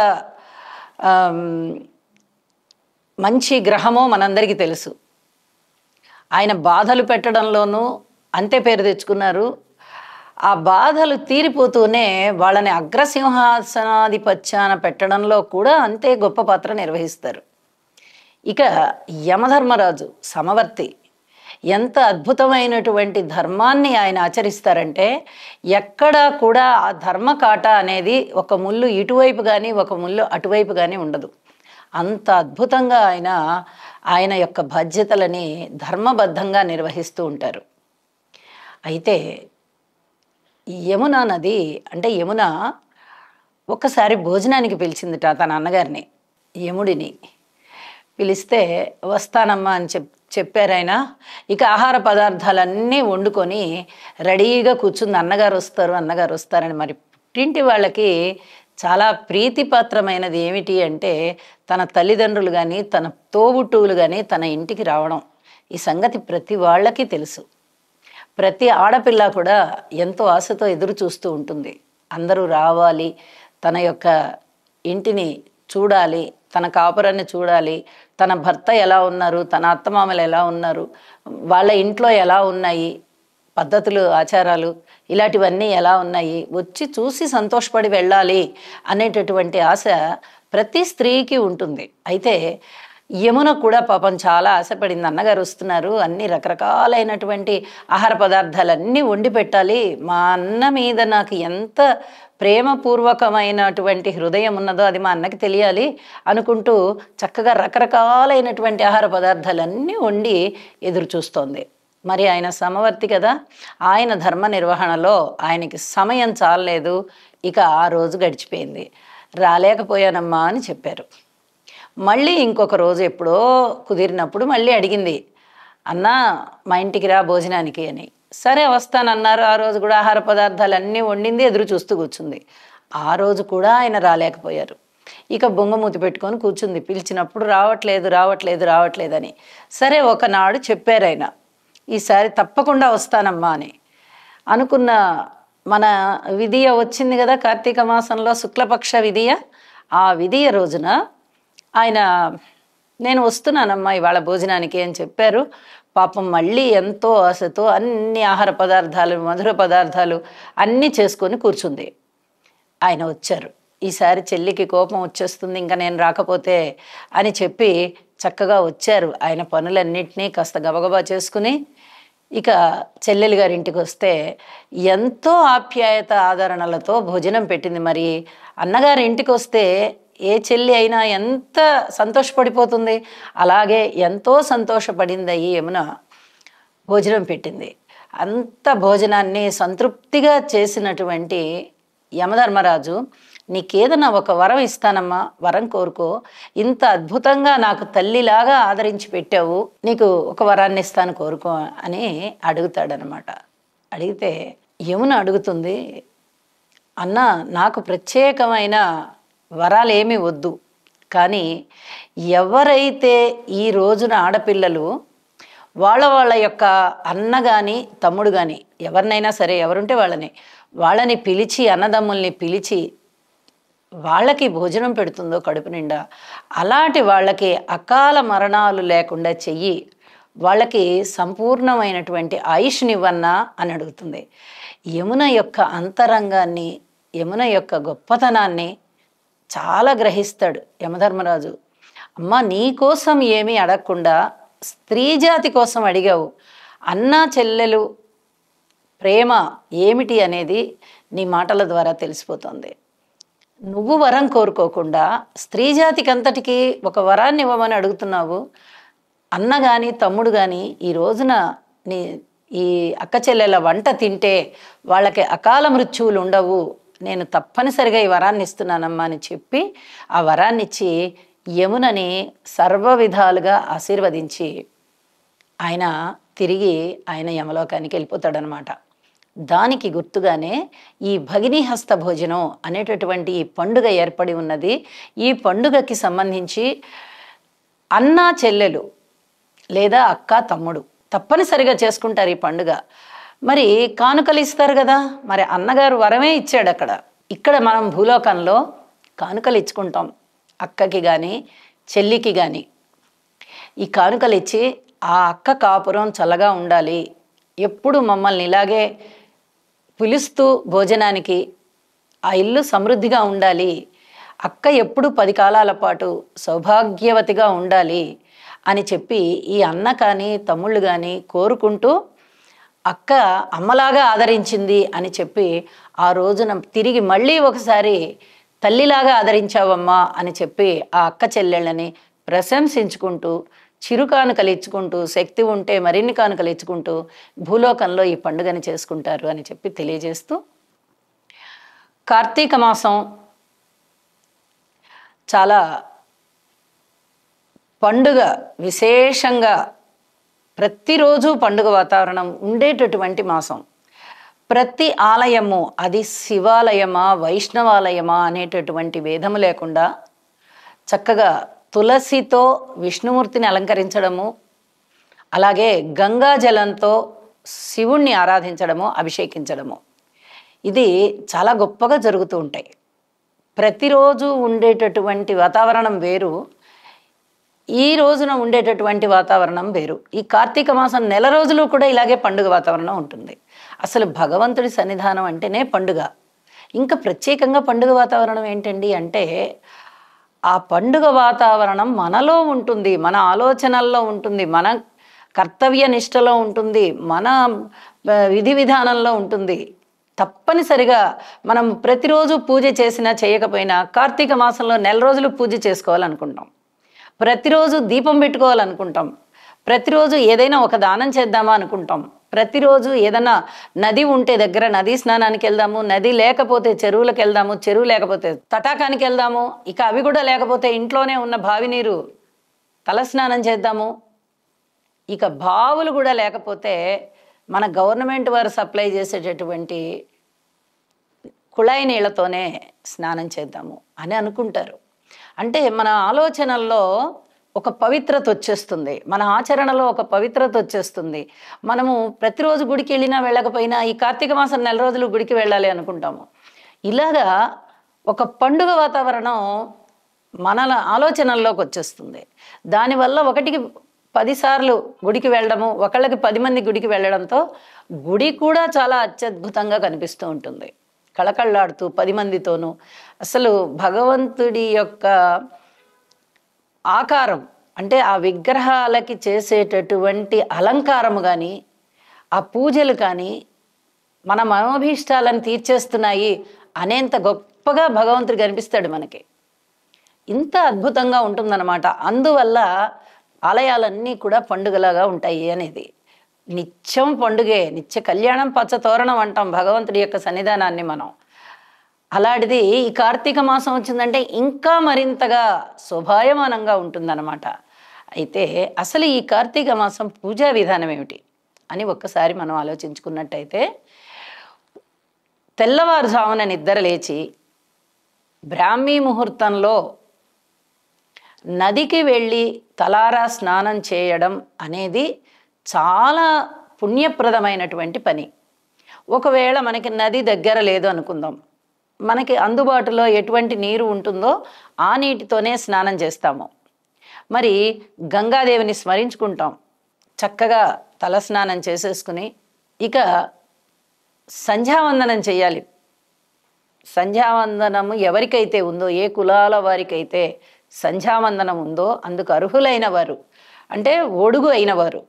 మంచి గ్రహమో మనందరికీ తెలుసు. ఆయన బాధలు పెట్టడంలోనూ అంతే పేరు తెచ్చుకున్నారు. ఆ బాధలు తీరిపోతూనే వాళ్ళని అగ్రసింహాసనాధిపత్యాన పెట్టడంలో కూడా అంతే గొప్ప పాత్ర నిర్వహిస్తారు. ఇక యమధర్మరాజు సమవర్తి. ఎంత అద్భుతమైనటువంటి ధర్మాన్ని ఆయన ఆచరిస్తారంటే, ఎక్కడా కూడా ఆ ధర్మకాట అనేది ఒక ముళ్ళు ఇటువైపు కానీ ఒక ముళ్ళు అటువైపు కానీ ఉండదు. అంత అద్భుతంగా ఆయన యొక్క బాధ్యతలని ధర్మబద్ధంగా నిర్వహిస్తూ ఉంటారు. అయితే యమున నది అంటే యమున ఒక్కసారి భోజనానికి పిలిచిందిట తన అన్నగారిని, యముడిని. పిలిస్తే వస్తానమ్మా అని చెప్పారు ఆయన. ఇక ఆహార పదార్థాలన్నీ వండుకొని రెడీగా కూర్చుంది. అన్నగారు వస్తారని. మరి పుట్టింటి వాళ్ళకి చాలా ప్రీతిపాత్రమైనది ఏమిటి అంటే, తన తల్లిదండ్రులు కానీ తన తోబుట్టువులు కానీ తన ఇంటికి రావడం. ఈ సంగతి ప్రతి వాళ్ళకి తెలుసు. ప్రతి ఆడపిల్ల కూడా ఎంతో ఆశతో ఎదురు చూస్తూ ఉంటుంది. అందరూ రావాలి, తన యొక్క ఇంటిని చూడాలి, తన కాపురాన్ని చూడాలి, తన భర్త ఎలా ఉన్నారు, తన అత్తమామలు ఎలా ఉన్నారు, వాళ్ళ ఇంట్లో ఎలా ఉన్నాయి పద్ధతులు, ఆచారాలు, ఇలాంటివన్నీ ఎలా ఉన్నాయి, వచ్చి చూసి సంతోషపడి వెళ్ళాలి అనేటటువంటి ఆశ ప్రతి స్త్రీకి ఉంటుంది. అయితే యమున కూడా పాపం చాలా ఆశపడింది. అన్నగారు వస్తున్నారు, అన్ని రకరకాలైనటువంటి ఆహార పదార్థాలన్నీ వండి పెట్టాలి, మా అన్న మీద నాకు ఎంత ప్రేమపూర్వకమైనటువంటి హృదయం ఉన్నదో అది మా అన్నకి తెలియాలి అనుకుంటూ చక్కగా రకరకాలైనటువంటి ఆహార పదార్థాలన్నీ వండి ఎదురు చూస్తోంది. మరి ఆయన సమవర్తి కదా, ఆయన ధర్మ నిర్వహణలో ఆయనకి సమయం చాలలేదు. ఇక ఆ రోజు గడిచిపోయింది. రాలేకపోయానమ్మా అని చెప్పారు. మళ్ళీ ఇంకొక రోజు ఎప్పుడో కుదిరినప్పుడు మళ్ళీ అడిగింది, అన్నా మా ఇంటికి రా భోజనానికి అని. సరే వస్తానన్నారు. ఆ రోజు కూడా ఆహార పదార్థాలన్నీ వండింది, ఎదురు చూస్తూ కూర్చుంది. ఆ రోజు కూడా ఆయన రాలేకపోయారు. ఇక బొంగమూతి పెట్టుకొని కూర్చుంది. పిలిచినప్పుడు రావట్లేదని. సరే ఒకనాడు చెప్పారు ఆయన, ఈసారి తప్పకుండా వస్తానమ్మా అని. అనుకున్న మన విధియ వచ్చింది కదా, కార్తీక మాసంలో శుక్లపక్ష విధియ. ఆ విధియ రోజున ఆయన నేను వస్తున్నానమ్మా ఇవాళ భోజనానికి అని చెప్పారు. పాపం మళ్ళీ ఎంతో ఆశతో అన్ని ఆహార పదార్థాలు, మధుర పదార్థాలు అన్నీ చేసుకొని కూర్చుంది. ఆయన వచ్చారు. ఈసారి చెల్లికి కోపం వచ్చేస్తుంది ఇంకా నేను రాకపోతే అని చెప్పి చక్కగా వచ్చారు. ఆయన పనులన్నింటినీ కాస్త గబగబా చేసుకుని ఇక చెల్లెలి గారి ఇంటికి వస్తే ఎంతో ఆప్యాయత ఆదరణలతో భోజనం పెట్టింది. మరి అన్నగారి ఇంటికి వస్తే ఏ చెల్లి అయినా ఎంత సంతోషపడిపోతుంది, అలాగే ఎంతో సంతోషపడింది ఈ యమున. భోజనం పెట్టింది. అంత భోజనాన్ని సంతృప్తిగా చేసినటువంటి యమధర్మరాజు, నీకేదన్నా ఒక వరం ఇస్తానమ్మా, వరం కోరుకో, ఇంత అద్భుతంగా నాకు తల్లిలాగా ఆదరించి పెట్టావు, నీకు ఒక వరాన్ని ఇస్తాను కోరుకో అని అడుగుతాడనమాట. అడిగితే యమున అడుగుతుంది, అన్న నాకు ప్రత్యేకమైన వరాలు ఏమీ వద్దు, కానీ ఎవరైతే ఈ రోజున ఆడపిల్లలు వాళ్ళ యొక్క అన్న కానీ తమ్ముడు కానీ ఎవరినైనా సరే, ఎవరుంటే వాళ్ళని పిలిచి, అన్నదమ్ముల్ని పిలిచి వాళ్ళకి భోజనం పెడుతుందో కడుపు నిండా, అలాంటి వాళ్ళకి అకాల మరణాలు లేకుండా చెయ్యి, వాళ్ళకి సంపూర్ణమైనటువంటి ఆయుష్నివ్వన్నా అని అడుగుతుంది. యమున యొక్క అంతరంగాన్ని, యమున యొక్క గొప్పతనాన్ని చాలా గ్రహిస్తాడు యమధర్మరాజు. అమ్మ నీకోసం ఏమీ అడగకుండా స్త్రీ జాతి కోసం అడిగావు, అన్నా చెల్లెలు ప్రేమ ఏమిటి అనేది నీ మాటల ద్వారా తెలిసిపోతుంది. నువ్వు వరం కోరుకోకుండా స్త్రీ జాతికి అంతటికి ఒక వరాన్ని ఇవ్వమని అడుగుతున్నావు. అన్న కానీ తమ్ముడు కానీ ఈ రోజున నీ ఈ అక్క చెల్లెల వంట తింటే వాళ్ళకి అకాల మృత్యువులు ఉండవు, నేను తప్పనిసరిగా ఈ వరాన్ని ఇస్తున్నానమ్మా అని చెప్పి ఆ వరాన్ని ఇచ్చి యమునని సర్వ విధాలుగా ఆశీర్వదించి ఆయన తిరిగి ఆయన యమలోకానికి వెళ్ళిపోతాడనమాట. దానికి గుర్తుగానే ఈ భగినీ హస్త భోజనం అనేటటువంటి ఈ పండుగ ఏర్పడి ఉన్నది. ఈ పండుగకి సంబంధించి అన్న చెల్లెలు లేదా అక్క తమ్ముడు తప్పనిసరిగా చేసుకుంటారు ఈ పండుగ. మరి కానుకలు ఇస్తారు కదా, మరి అన్నగారు వరమే ఇచ్చాడు అక్కడ. ఇక్కడ మనం భూలోకంలో కానుకలు ఇచ్చుకుంటాం అక్కకి కానీ చెల్లికి కానీ. ఈ కానుకలు ఇచ్చి ఆ అక్క కాపురం చల్లగా ఉండాలి, ఎప్పుడు మమ్మల్ని ఇలాగే పిలుస్తూ భోజనానికి, ఆ ఇల్లు సమృద్ధిగా ఉండాలి, అక్క ఎప్పుడు 10 కాలాల పాటు సౌభాగ్యవతిగా ఉండాలి అని చెప్పి ఈ అన్న కానీ తమ్ముళ్ళు కానీ కోరుకుంటూ అక్క అమ్మలాగా ఆదరించింది అని చెప్పి ఆ రోజున తిరిగి మళ్ళీ ఒకసారి తల్లిలాగా ఆదరించావమ్మా అని చెప్పి ఆ అక్క చెల్లెళ్ళని ప్రశంసించుకుంటూ చిరు కానుకలు ఇచ్చుకుంటూ, శక్తి ఉంటే మరిన్ని కానుకలు ఇచ్చుకుంటూ భూలోకంలో ఈ పండుగని చేసుకుంటారు అని చెప్పి తెలియజేస్తూ, కార్తీక మాసం చాలా పండుగ విశేషంగా ప్రతిరోజు పండుగ వాతావరణం ఉండేటటువంటి మాసం. ప్రతి ఆలయము అది శివాలయమా వైష్ణవాలయమా అనేటటువంటి భేదము లేకుండా చక్కగా తులసితో విష్ణుమూర్తిని అలంకరించడము, అలాగే గంగాజలంతో శివుణ్ణి ఆరాధించడము, అభిషేకించడము, ఇది చాలా గొప్పగా జరుగుతూ ఉంటాయి. ప్రతిరోజు ఉండేటటువంటి వాతావరణం వేరు, ఈ రోజున ఉండేటటువంటి వాతావరణం వేరు. ఈ కార్తీక మాసం నెల రోజులు కూడా ఇలాగే పండుగ వాతావరణం ఉంటుంది. అసలు భగవంతుడి సన్నిధానం అంటేనే పండుగ. ఇంకా ప్రత్యేకంగా పండుగ వాతావరణం ఏంటండి అంటే ఆ పండుగ వాతావరణం మనలో ఉంటుంది, మన ఆలోచనల్లో ఉంటుంది, మన కర్తవ్య నిష్టలో ఉంటుంది, మన విధి విధానంలో ఉంటుంది. తప్పనిసరిగా మనం ప్రతిరోజు పూజ చేసినా చేయకపోయినా కార్తీక మాసంలో నెల రోజులు పూజ చేసుకోవాలనుకుంటాం, ప్రతిరోజు దీపం పెట్టుకోవాలనుకుంటాం, ప్రతిరోజు ఏదైనా ఒక దానం చేద్దామా అనుకుంటాం, ప్రతిరోజు ఏదైనా నది ఉంటే దగ్గర నదీ స్నానానికి వెళ్దాము, నది లేకపోతే చెరువులకు వెళ్దాము, చెరువు లేకపోతే తటాకానికి వెళ్దాము, ఇక అవి కూడా లేకపోతే ఇంట్లోనే ఉన్న బావి నీరు తలస్నానం చేద్దాము, ఇక బావులు కూడా లేకపోతే మన గవర్నమెంట్ వారు సప్లై చేసేటటువంటి కుళాయి నీళ్లతోనే స్నానం చేద్దాము అని అనుకుంటారు. అంటే మన ఆలోచనల్లో ఒక పవిత్రత వచ్చేస్తుంది, మన ఆచరణలో ఒక పవిత్రత వచ్చేస్తుంది. మనము ప్రతిరోజు గుడికి వెళ్ళినా వెళ్ళకపోయినా ఈ కార్తీక మాసం నెల రోజులు గుడికి వెళ్ళాలి అనుకుంటాము. ఇలాగా ఒక పండుగ వాతావరణం మన ఆలోచనల్లోకి వచ్చేస్తుంది. దానివల్ల ఒకటికి 10 సార్లు గుడికి వెళ్ళడము, ఒకళ్ళకి 10 మంది గుడికి వెళ్ళడంతో గుడి కూడా చాలా అత్యద్భుతంగా కనిపిస్తూ ఉంటుంది, కళకళలాడుతూ 10 మందితోనూ. అసలు భగవంతుడి యొక్క ఆకారం అంటే ఆ విగ్రహాలకి చేసేటటువంటి అలంకారము కానీ ఆ పూజలు కానీ మన మనోభీష్టాలను తీర్చేస్తున్నాయి అనేంత గొప్పగా భగవంతుడు కనిపిస్తాడు మనకి. ఇంత అద్భుతంగా ఉంటుందన్నమాట. అందువల్ల ఆలయాలన్నీ కూడా పండుగలాగా ఉంటాయి అనేది. నిత్యం పండుగే, నిత్య కళ్యాణం పచ్చ తోరణం అంటాం భగవంతుడి యొక్క సన్నిధానాన్ని మనం. అలాంటిది ఈ కార్తీక మాసం వచ్చిందంటే ఇంకా మరింతగా శోభాయమానంగా ఉంటుందన్నమాట. అయితే అసలు ఈ కార్తీక మాసం పూజా విధానం ఏమిటి అని ఒక్కసారి మనం ఆలోచించుకున్నట్టయితే, తెల్లవారుజామున నిద్ర లేచి బ్రాహ్మీ ముహూర్తంలో నదికి వెళ్ళి తలారా స్నానం చేయడం అనేది చాలా పుణ్యప్రదమైనటువంటి పని. ఒకవేళ మనకి నది దగ్గర లేదు అనుకుందాం, మనకి అందుబాటులో ఎటువంటి నీరు ఉంటుందో ఆ నీటితోనే స్నానం చేస్తాము. మరి గంగాదేవిని స్మరించుకుంటాం, చక్కగా తలస్నానం చేసేసుకుని ఇక సంధ్యావందనం చేయాలి. సంధ్యావందనము ఎవరికైతే ఉందో, ఏ కులాల వారికైతే సంధ్యావందనం ఉందో అందుకు అర్హులైన వారు అంటే ఒడుగు అయిన వారు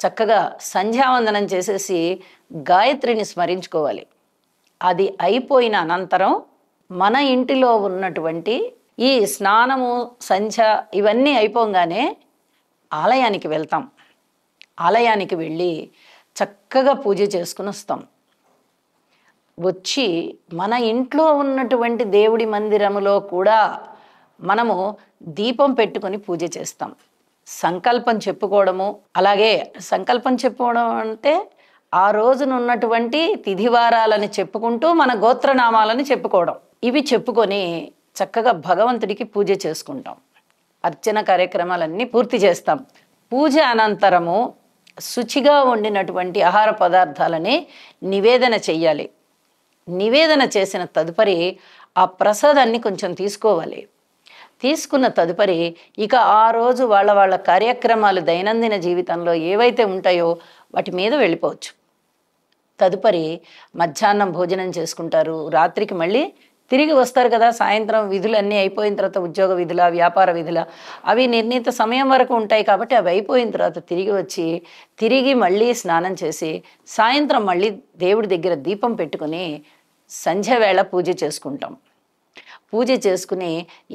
చక్కగా సంధ్యావందనం చేసేసి గాయత్రిని స్మరించుకోవాలి. అది అయిపోయిన అనంతరం మన ఇంటిలో ఉన్నటువంటి ఈ స్నానము సంధ్య ఇవన్నీ అయిపోగానే ఆలయానికి వెళ్తాం. ఆలయానికి వెళ్ళి చక్కగా పూజ చేసుకుని వస్తాం. వచ్చి మన ఇంట్లో ఉన్నటువంటి దేవుడి మందిరములో కూడా మనము దీపం పెట్టుకొని పూజ చేస్తాం. సంకల్పం చెప్పుకోవడము, అలాగే సంకల్పం చెప్పుకోవడం అంటే ఆ రోజున ఉన్నటువంటి తిథివారాలని చెప్పుకుంటూ మన గోత్రనామాలని చెప్పుకోవడం. ఇవి చెప్పుకొని చక్కగా భగవంతుడికి పూజ చేసుకుంటాం. అర్చన కార్యక్రమాలన్నీ పూర్తి చేస్తాం. పూజ అనంతరము శుచిగా వండినటువంటి ఆహార పదార్థాలని నివేదన చెయ్యాలి. నివేదన చేసిన తదుపరి ఆ ప్రసాదాన్ని కొంచెం తీసుకోవాలి. తీసుకున్న తదుపరి ఇక ఆ రోజు వాళ్ళ కార్యక్రమాలు దైనందిన జీవితంలో ఏవైతే ఉంటాయో వాటి మీద వెళ్ళిపోవచ్చు. తదుపరి మధ్యాహ్నం భోజనం చేసుకుంటారు. రాత్రికి మళ్ళీ తిరిగి వస్తారు కదా. సాయంత్రం విధులన్నీ అయిపోయిన తర్వాత ఉద్యోగ విధుల, వ్యాపార విధుల అవి నిర్ణీత సమయం వరకు ఉంటాయి కాబట్టి అవి అయిపోయిన తర్వాత తిరిగి వచ్చి తిరిగి మళ్ళీ స్నానం చేసి సాయంత్రం మళ్ళీ దేవుడి దగ్గర దీపం పెట్టుకుని సంధ్యవేళ పూజ చేసుకుంటాం. పూజ చేసుకుని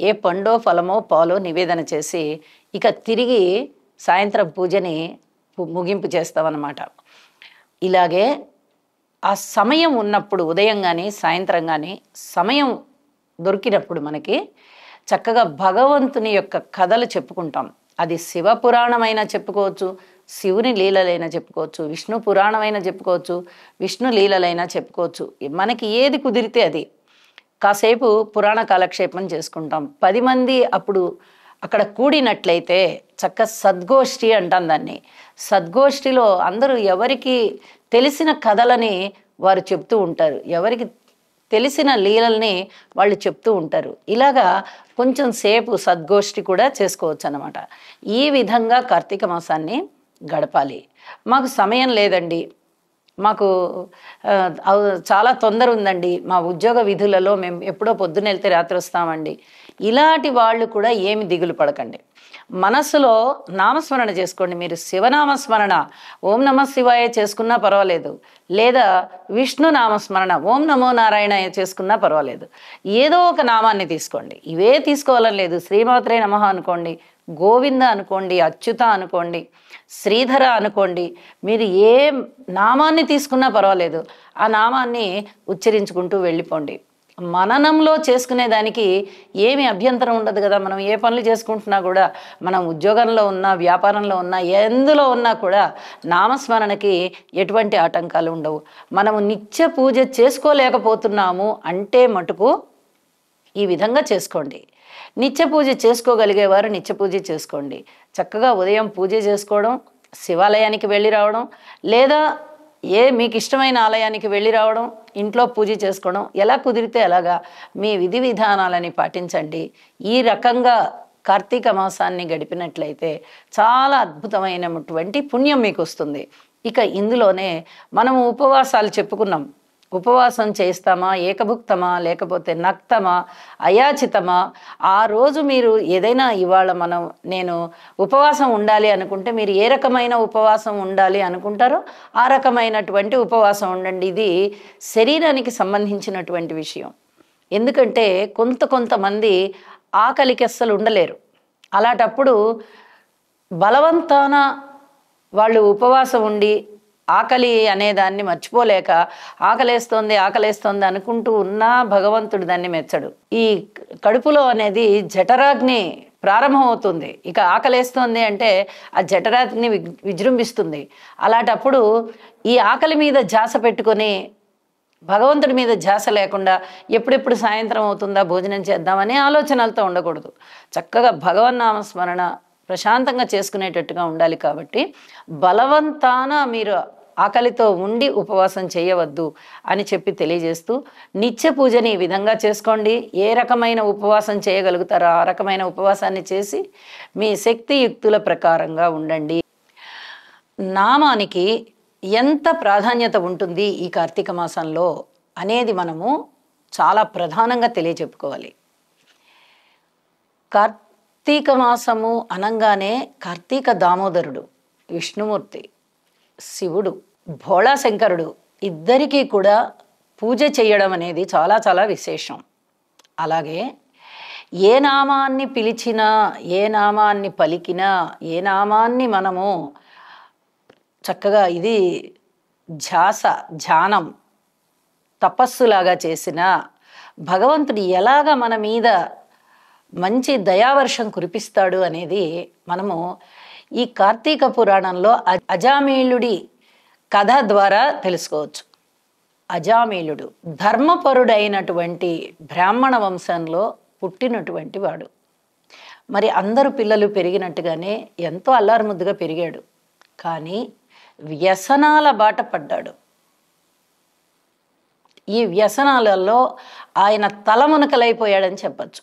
ఏ పండో ఫలమో పాలో నివేదన చేసి ఇక తిరిగి సాయంత్రం పూజని ముగింపు చేస్తామన్నమాట. ఇలాగే ఆ సమయం ఉన్నప్పుడు ఉదయం కానీ సాయంత్రం కానీ సమయం దొరికినప్పుడు మనకి చక్కగా భగవంతుని యొక్క కథలు చెప్పుకుంటాం. అది శివ పురాణమైనా చెప్పుకోవచ్చు, శివుని లీలలైనా చెప్పుకోవచ్చు, విష్ణు పురాణమైనా చెప్పుకోవచ్చు, విష్ణు లీలలైనా చెప్పుకోవచ్చు. మనకి ఏది కుదిరితే అది కాసేపు పురాణ కాలక్షేపం చేసుకుంటాం. 10 మంది అప్పుడు అక్కడ కూడినట్లయితే చక్క సద్గోష్ఠి అంటాం దాన్ని. సద్గోష్ఠిలో అందరూ ఎవరికి తెలిసిన కథలని వారు చెప్తూ ఉంటారు, ఎవరికి తెలిసిన లీలల్ని వాళ్ళు చెప్తూ ఉంటారు. ఇలాగా కొంచెం సేపు సద్గోష్ఠి కూడా చేసుకోవచ్చు అన్నమాట. ఈ విధంగా కార్తీక మాసాన్ని గడపాలి. మాకు సమయం లేదండి, మాకు చాలా తొందర ఉందండి, మా ఉద్యోగ విధులలో మేము ఎప్పుడో పొద్దున్న వెళ్తే రాత్రి వస్తామండి, ఇలాంటి వాళ్ళు కూడా ఏమి దిగులు పడకండి. మనసులో నామస్మరణ చేసుకోండి. మీరు శివనామస్మరణ ఓం నమ శివాయ చేసుకున్నా పర్వాలేదు, లేదా విష్ణు నామస్మరణ ఓం నమో నారాయణ చేసుకున్నా పర్వాలేదు. ఏదో ఒక నామాన్ని తీసుకోండి. ఇవే తీసుకోవాలని లేదు. శ్రీమాత్రే నమః అనుకోండి, గోవింద అనుకోండి, అచ్యుత అనుకోండి, శ్రీధర అనుకోండి. మీరు ఏ నామాన్ని తీసుకున్నా పర్వాలేదు, ఆ నామాన్ని ఉచ్చరించుకుంటూ వెళ్ళిపోండి. మననంలో చేసుకునే దానికి ఏమి అభ్యంతరం ఉండదు కదా. మనం ఏ పనులు చేసుకుంటున్నా కూడా, మనం ఉద్యోగంలో ఉన్నా, వ్యాపారంలో ఉన్నా, ఎందులో ఉన్నా కూడా నామస్మరణకి ఎటువంటి ఆటంకాలు ఉండవు. మనము నిత్య పూజ చేసుకోలేకపోతున్నాము అంటే మటుకు ఈ విధంగా చేసుకోండి. నిత్య పూజ చేసుకోగలిగేవారు నిత్య పూజ చేసుకోండి. చక్కగా ఉదయం పూజ చేసుకోవడం, శివాలయానికి వెళ్ళి రావడం, లేదా మీకు ఇష్టమైన ఆలయానికి వెళ్ళి రావడం, ఇంట్లో పూజ చేసుకోవడం, ఎలా కుదిరితే అలాగా మీ విధి విధానాలని పాటించండి. ఈ రకంగా కార్తీక మాసాన్ని గడిపినట్లయితే చాలా అద్భుతమైనటువంటి పుణ్యం మీకు వస్తుంది. ఇక ఇందులోనే మనము ఉపవాసాలు చెప్పుకున్నాం. ఉపవాసం చేస్తామా, ఏకభుక్తమా, లేకపోతే నక్తమా, అయాచితమా? ఆ రోజు మీరు ఏదైనా ఇవాళ నేను ఉపవాసం ఉండాలి అనుకుంటే మీరు ఏ రకమైన ఉపవాసం ఉండాలి అనుకుంటారో ఆ రకమైనటువంటి ఉపవాసం ఉండండి. ఇది శరీరానికి సంబంధించినటువంటి విషయం. ఎందుకంటే కొంతమంది ఆకలికి అస్సలు ఉండలేరు. అలాంటప్పుడు బలవంతాన వాళ్ళు ఉపవాసం ఉండి ఆకలి అనేదాన్ని మర్చిపోలేక ఆకలేస్తోంది అనుకుంటూ ఉన్నా భగవంతుడు దాన్ని మెచ్చడు. ఈ కడుపులో అనేది జఠరాగ్ని ప్రారంభమవుతుంది. ఇక ఆకలేస్తోంది అంటే ఆ జఠరాగ్ని విజృంభిస్తుంది. అలాంటప్పుడు ఈ ఆకలి మీద ధ్యాస పెట్టుకొని భగవంతుడి మీద ధ్యాస లేకుండా ఎప్పుడెప్పుడు సాయంత్రం అవుతుందా భోజనం చేద్దామనే ఆలోచనలతో ఉండకూడదు. చక్కగా భగవన్నామస్మరణ ప్రశాంతంగా చేసుకునేటట్టుగా ఉండాలి. కాబట్టి బలవంతాన మీరు ఆకలితో ఉండి ఉపవాసం చేయవద్దు అని చెప్పి తెలియజేస్తూ, నిత్య పూజని ఈ విధంగా చేసుకోండి. ఏ రకమైన ఉపవాసం చేయగలుగుతారో ఆ రకమైన ఉపవాసాన్ని చేసి మీ శక్తియుక్తుల ప్రకారంగా ఉండండి. నామానికి ఎంత ప్రాధాన్యత ఉంటుంది ఈ కార్తీక మాసంలో అనేది మనము చాలా ప్రధానంగా తెలియచెప్పుకోవాలి. కార్తీక మాసము అనగానే కార్తీక దామోదరుడు, విష్ణుమూర్తి, శివుడు, భోళాశంకరుడు ఇద్దరికీ కూడా పూజ చేయడం అనేది చాలా చాలా విశేషం. అలాగే ఏ నామాన్ని పిలిచినా, ఏ నామాన్ని పలికినా, ఏ నామాన్ని మనము చక్కగా ఇది ధ్యాస, ధ్యానం, తపస్సులాగా చేసిన భగవంతుడు ఎలాగ మన మీద మంచి దయావర్షం కురిపిస్తాడు అనేది మనము ఈ కార్తీక పురాణంలో అజామీళుడి కథ ద్వారా తెలుసుకోవచ్చు. అజామీళుడు ధర్మపరుడైనటువంటి బ్రాహ్మణ వంశంలో పుట్టినటువంటి వాడు. మరి అందరూ పిల్లలు పెరిగినట్టుగానే ఎంతో అల్లారుముద్దుగా పెరిగాడు. కానీ వ్యసనాల బాట పడ్డాడు. ఈ వ్యసనాలలో ఆయన తలమునకలైపోయాడని చెప్పచ్చు.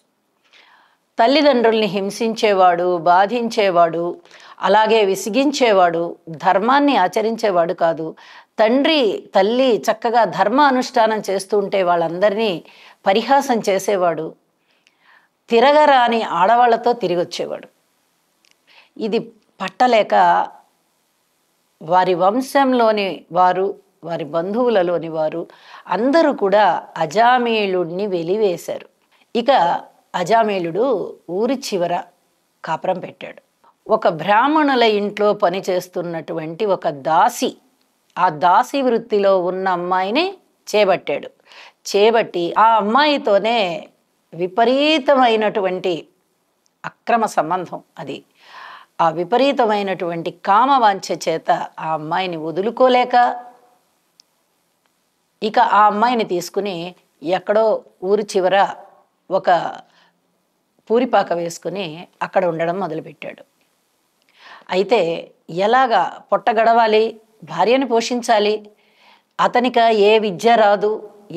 తల్లిదండ్రుల్ని హింసించేవాడు, బాధించేవాడు, అలాగే విసిగించేవాడు, ధర్మాన్ని ఆచరించేవాడు కాదు. తండ్రి తల్లి చక్కగా ధర్మ అనుష్ఠానం చేస్తూ ఉంటే వాళ్ళందరినీ పరిహాసం చేసేవాడు. తిరగరాని ఆడవాళ్లతో తిరిగి వచ్చేవాడు. ఇది పట్టలేక వారి వంశంలోని వారు, వారి బంధువులలోని వారు అందరూ కూడా అజామీళుడిని వెలివేశారు. ఇక అజామీళుడు ఊరి చివర కాపురం పెట్టాడు. ఒక బ్రాహ్మణుల ఇంట్లో పనిచేస్తున్నటువంటి ఒక దాసి, ఆ దాసి వృత్తిలో ఉన్న అమ్మాయిని చేపట్టాడు. చేపట్టి ఆ అమ్మాయితోనే విపరీతమైనటువంటి అక్రమ సంబంధం. అది ఆ విపరీతమైనటువంటి కామవాంఛ చేత ఆ అమ్మాయిని వదులుకోలేక ఇక ఆ అమ్మాయిని తీసుకుని ఎక్కడో ఊరి చివర ఒక పూరిపాక వేసుకుని అక్కడ ఉండడం మొదలుపెట్టాడు. అయితే ఎలాగా పొట్ట గడవాలి, భార్యను పోషించాలి, అతనిక ఏ విద్య రాదు,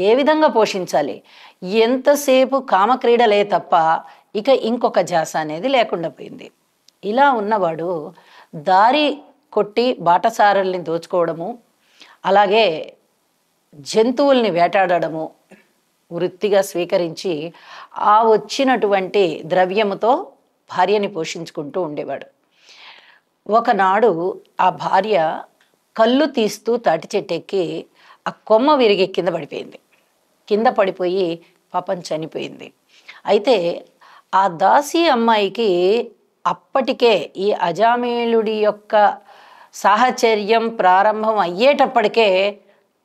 ఏ విధంగా పోషించాలి, ఎంతసేపు కామక్రీడలే తప్ప ఇక ఇంకొక ధ్యాస అనేది లేకుండా పోయింది. ఇలా ఉన్నవాడు దారి కొట్టి బాటసారుల్ని దోచుకోవడము, అలాగే జంతువుల్ని వేటాడడము వృత్తిగా స్వీకరించి ఆ వచ్చినటువంటి ద్రవ్యముతో భార్యని పోషించుకుంటూ ఉండేవాడు. ఒకనాడు ఆ భార్య కళ్ళు తీస్తూ తాటి చెట్టెక్కి ఆ కొమ్మ విరిగి కింద పడిపోయింది. కింద పడిపోయి పాపం చనిపోయింది. అయితే ఆ దాసి అమ్మాయికి అప్పటికే ఈ అజామీళుడి యొక్క సాహచర్యం ప్రారంభం అయ్యేటప్పటికే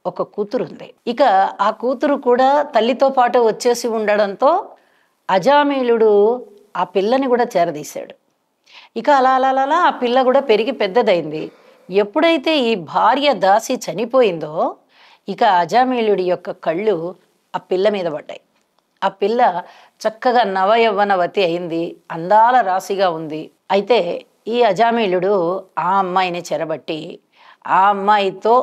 ఒక కూతురు ఉంది. ఇక ఆ కూతురు కూడా తల్లితో పాటు వచ్చేసి ఉండడంతో అజామీళుడు ఆ పిల్లని కూడా చేరదీశాడు. ఇక అలా అలా అలా ఆ పిల్ల కూడా పెరిగి పెద్దదైంది. ఎప్పుడైతే ఈ భార్య దాసి చనిపోయిందో ఇక అజామీళుడి యొక్క కళ్ళు ఆ పిల్ల మీద పడ్డాయి. ఆ పిల్ల చక్కగా నవయవ్వనవతి అయింది, అందాల రాశిగా ఉంది. అయితే ఈ అజామీళుడు ఆ అమ్మాయిని చెరబట్టి ఆ అమ్మాయితో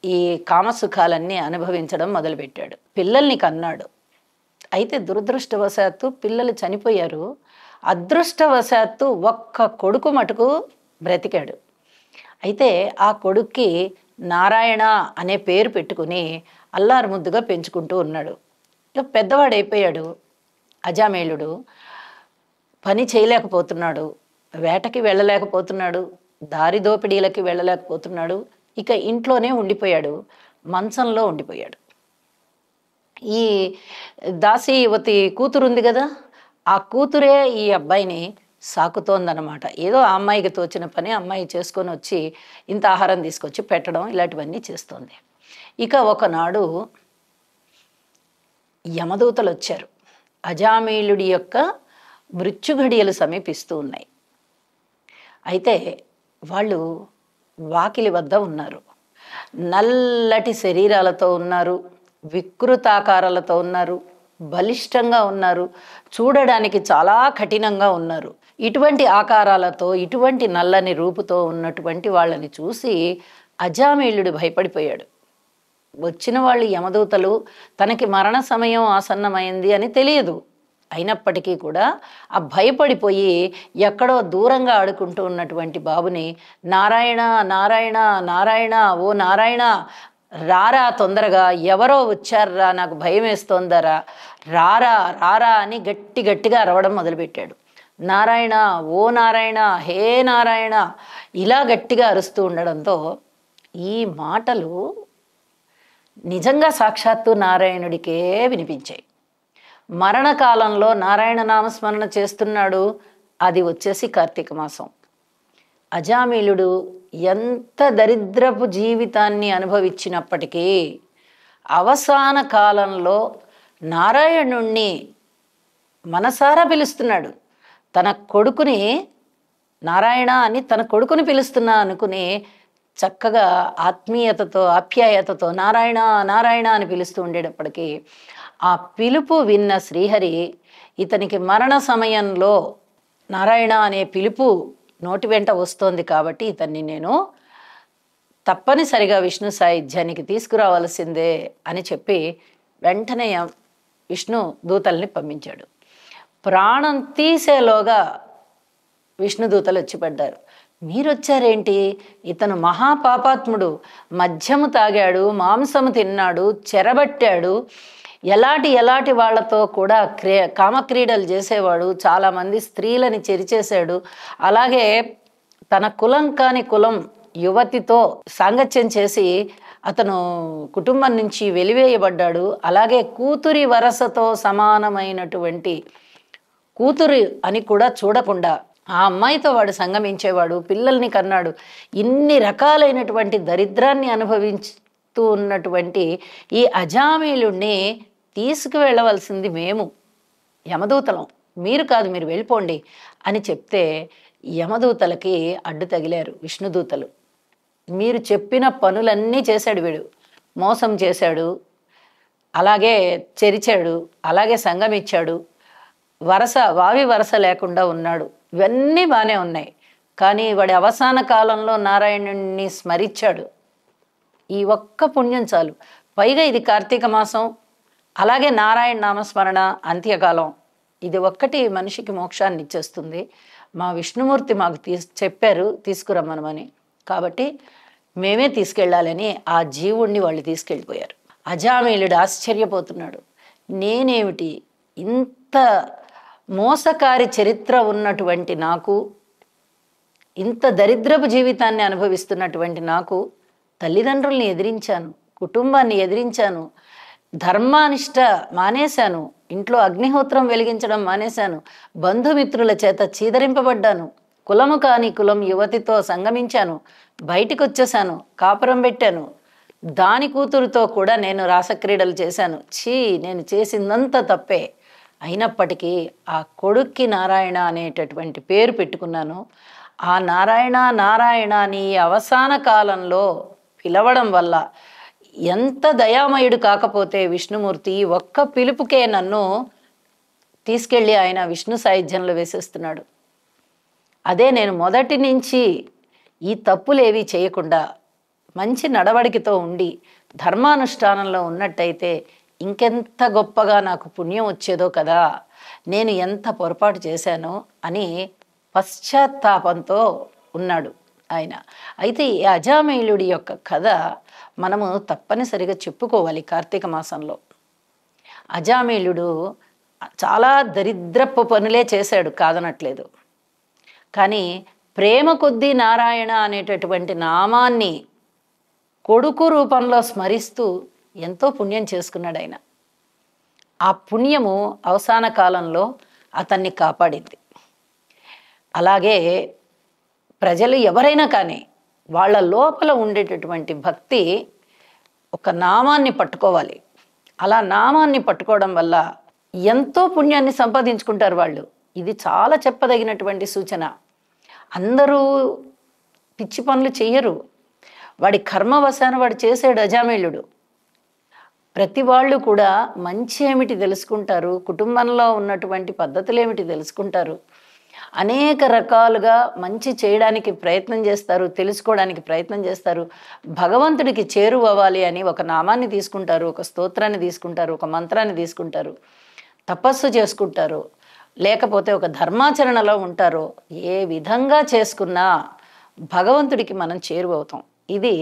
ఈ కామసుఖాలన్నీ అనుభవించడం మొదలుపెట్టాడు. పిల్లల్ని కన్నాడు. అయితే దురదృష్టవశాత్తు పిల్లలు చనిపోయారు. అదృష్టవశాత్తు ఒక్క కొడుకు మటుకు బ్రతికాడు. అయితే ఆ కొడుక్కి నారాయణ అనే పేరు పెట్టుకుని అల్లారు ముద్దుగా పెంచుకుంటూ ఉన్నాడు. ఇక పెద్దవాడైపోయాడు అజామేళుడు. పని చేయలేకపోతున్నాడు, వేటకి వెళ్ళలేకపోతున్నాడు, దారి దోపిడీలకి వెళ్ళలేకపోతున్నాడు. ఇక ఇంట్లోనే ఉండిపోయాడు, మంచంలో ఉండిపోయాడు. ఈ దాసి యువతి కూతురు ఉంది కదా, ఆ కూతురే ఈ అబ్బాయిని సాకుతోందనమాట. ఏదో ఆ అమ్మాయికి తోచిన పని అమ్మాయి చేసుకొని వచ్చి ఇంత ఆహారం తీసుకొచ్చి పెట్టడం ఇలాంటివన్నీ చేస్తోంది. ఇక ఒకనాడు యమదూతలు వచ్చారు. అజామీళుడి యొక్క మృత్యుఘడియలు సమీపిస్తూ ఉన్నాయి. అయితే వాళ్ళు వాకిలి వద్ద ఉన్నారు. నల్లటి శరీరాలతో ఉన్నారు, వికృతాకారాలతో ఉన్నారు, బలిష్టంగా ఉన్నారు, చూడడానికి చాలా కఠినంగా ఉన్నారు. ఇటువంటి ఆకారాలతో ఇటువంటి నల్లని రూపుతో ఉన్నటువంటి వాళ్ళని చూసి అజామీళుడు భయపడిపోయాడు. వచ్చిన వాళ్ళు యమదూతలు, తనకి మరణ సమయం ఆసన్నమైంది అని తెలియదు. అయినప్పటికీ కూడా ఆ భయపడిపోయి ఎక్కడో దూరంగా ఆడుకుంటూ ఉన్నటువంటి బాబుని నారాయణ నారాయణ నారాయణ, ఓ నారాయణ రారా తొందరగా, ఎవరో వచ్చారా, నాకు భయం వేస్తోందరా, రారా రారా అని గట్టి గట్టిగా అరవడం మొదలుపెట్టాడు. నారాయణ, ఓ నారాయణ, హే నారాయణ ఇలా గట్టిగా అరుస్తూ ఉండడంతో ఈ మాటలు నిజంగా సాక్షాత్తు నారాయణుడికే వినిపించాయి. మరణకాలంలో నారాయణ నామస్మరణ చేస్తున్నాడు. అది వచ్చేసి కార్తీక మాసం. అజామిళుడు ఎంత దరిద్రపు జీవితాన్ని అనుభవించినప్పటికీ అవసాన కాలంలో నారాయణుణ్ణి మనసారా పిలుస్తున్నాడు. తన కొడుకుని నారాయణ అని తన కొడుకుని పిలుస్తున్నా అనుకుని చక్కగా ఆత్మీయతతో ఆప్యాయతతో నారాయణ నారాయణ అని పిలుస్తూ ఉండేటప్పటికీ ఆ పిలుపు విన్న శ్రీహరి ఇతనికి మరణ సమయంలో నారాయణ అనే పిలుపు నోటి వెంట వస్తోంది కాబట్టి ఇతన్ని నేను తప్పనిసరిగా విష్ణు సాయుధ్యానికి తీసుకురావాల్సిందే అని చెప్పి వెంటనే విష్ణు దూతల్ని పంపించాడు. ప్రాణం తీసేలోగా విష్ణు దూతలు వచ్చి పడ్డారు. మీరొచ్చారేంటి? ఇతను మహాపాపాత్ముడు, మద్యము తాగాడు, మాంసము తిన్నాడు, చెరబట్టాడు, ఎలాంటి వాళ్ళతో కూడా కామక్రీడలు చేసేవాడు, చాలామంది స్త్రీలని చెరిచేశాడు, అలాగే తన కులం కాని కులం యువతితో సాంగత్యం చేసి అతను కుటుంబం నుంచి వెలివేయబడ్డాడు, అలాగే కూతురి వరసతో సమానమైనటువంటి కూతురు అని కూడా చూడకుండా ఆ అమ్మాయితో వాడు సంగమించేవాడు, పిల్లల్ని కన్నాడు. ఇన్ని రకాలైనటువంటి దరిద్రాన్ని అనుభవిస్తూ ఉన్నటువంటి ఈ అజామిళుణ్ణి తీసుకువెళ్ళవలసింది మేము యమదూతలం, మీరు కాదు, మీరు వెళ్ళిపోండి అని చెప్తే యమదూతలకి అడ్డు తగిలారు విష్ణుదూతలు. మీరు చెప్పిన పనులన్నీ చేశాడు వీడు, మోసం చేశాడు, అలాగే చెరిచాడు, అలాగే సంగమిచ్చాడు, వావి వరస లేకుండా ఉన్నాడు, ఇవన్నీ బాగానే ఉన్నాయి. కానీ వాడి అవసాన కాలంలో నారాయణుణ్ణి స్మరించాడు. ఈ ఒక్క పుణ్యం చాలు. పైగా ఇది కార్తీక మాసం, అలాగే నారాయణ నామస్మరణ అంత్యకాలం, ఇది ఒక్కటి మనిషికి మోక్షాన్ని ఇచ్చేస్తుంది. మా విష్ణుమూర్తి మాకు చెప్పారు తీసుకురమ్మనమని, కాబట్టి మేమే తీసుకెళ్ళాలని ఆ జీవుణ్ణి వాళ్ళు తీసుకెళ్ళిపోయారు. అజామిళుడు ఆశ్చర్యపోతున్నాడు. నేనేమిటి, ఇంత మోసకారి చరిత్ర ఉన్నటువంటి నాకు, ఇంత దరిద్రపు జీవితాన్ని అనుభవిస్తున్నటువంటి నాకు తల్లిదండ్రుల్ని ఎదిరించాను, కుటుంబాన్ని ఎదిరించాను, ధర్మానిష్ట మానేశాను, ఇంట్లో అగ్నిహోత్రం వెలిగించడం మానేశాను, బంధుమిత్రుల చేత చీదరింపబడ్డాను, కులము కాని కులం యువతితో సంగమించాను, బయటికి వచ్చేసాను, కాపురం పెట్టాను, దాని కూతురుతో కూడా నేను రాసక్రీడలు చేశాను. నేను చేసిందంత తప్పే. అయినప్పటికీ ఆ కొడుక్కి నారాయణ అనేటటువంటి పేరు పెట్టుకున్నాను. ఆ నారాయణ నారాయణ అని అవసాన కాలంలో పిలవడం వల్ల ఎంత దయామయుడు కాకపోతే విష్ణుమూర్తి ఒక్క పిలుపుకే నన్ను తీసుకెళ్ళి ఆయన విష్ణు సాయుధ్యంలో వేసేస్తున్నాడు. అదే నేను మొదటి నుంచి ఈ తప్పులేవి చేయకుండా మంచి నడవడికతో ఉండి ధర్మానుష్ఠానంలో ఉన్నట్టయితే ఇంకెంత గొప్పగా నాకు పుణ్యం వచ్చేదో కదా, నేను ఎంత పొరపాటు చేశానో అని పశ్చాత్తాపంతో ఉన్నాడు ఆయన. అయితే ఈ అజామిళుడి యొక్క కథ మనము తప్పనిసరిగా చెప్పుకోవాలి కార్తీక మాసంలో. అజామిళుడు చాలా దరిద్రపు పనులే చేశాడు, కాదనట్లేదు. కానీ ప్రేమ కొద్దీ నారాయణ అనేటటువంటి నామాన్ని కొడుకు రూపంలో స్మరిస్తూ ఎంతో పుణ్యం చేసుకున్నాడు ఆయన. ఆ పుణ్యము అవసాన కాలంలో అతన్ని కాపాడింది. అలాగే ప్రజలు ఎవరైనా కానీ వాళ్ళ లోపల ఉండేటటువంటి భక్తి ఒక నామాన్ని పట్టుకోవాలి. అలా నామాన్ని పట్టుకోవడం వల్ల ఎంతో పుణ్యాన్ని సంపాదించుకుంటారు వాళ్ళు. ఇది చాలా చెప్పదగినటువంటి సూచన. అందరూ పిచ్చి పనులు చెయ్యరు. వాడి కర్మవశాన వాడు చేసాడు అజామిళుడు. ప్రతి వాళ్ళు కూడా మంచి ఏమిటి తెలుసుకుంటారు, కుటుంబంలో ఉన్నటువంటి పద్ధతులు ఏమిటి తెలుసుకుంటారు, అనేక రకాలుగా మంచి చేయడానికి ప్రయత్నం చేస్తారు, తెలుసుకోవడానికి ప్రయత్నం చేస్తారు. భగవంతుడికి చేరువవ్వాలి అని ఒక నామాన్ని తీసుకుంటారు, ఒక స్తోత్రాన్ని తీసుకుంటారు, ఒక మంత్రాన్ని తీసుకుంటారు, తపస్సు చేసుకుంటారు, లేకపోతే ఒక ధర్మాచరణలో ఉంటారు. ఏ విధంగా చేసుకున్నా భగవంతుడికి మనం చేరువవుతాం. ఇది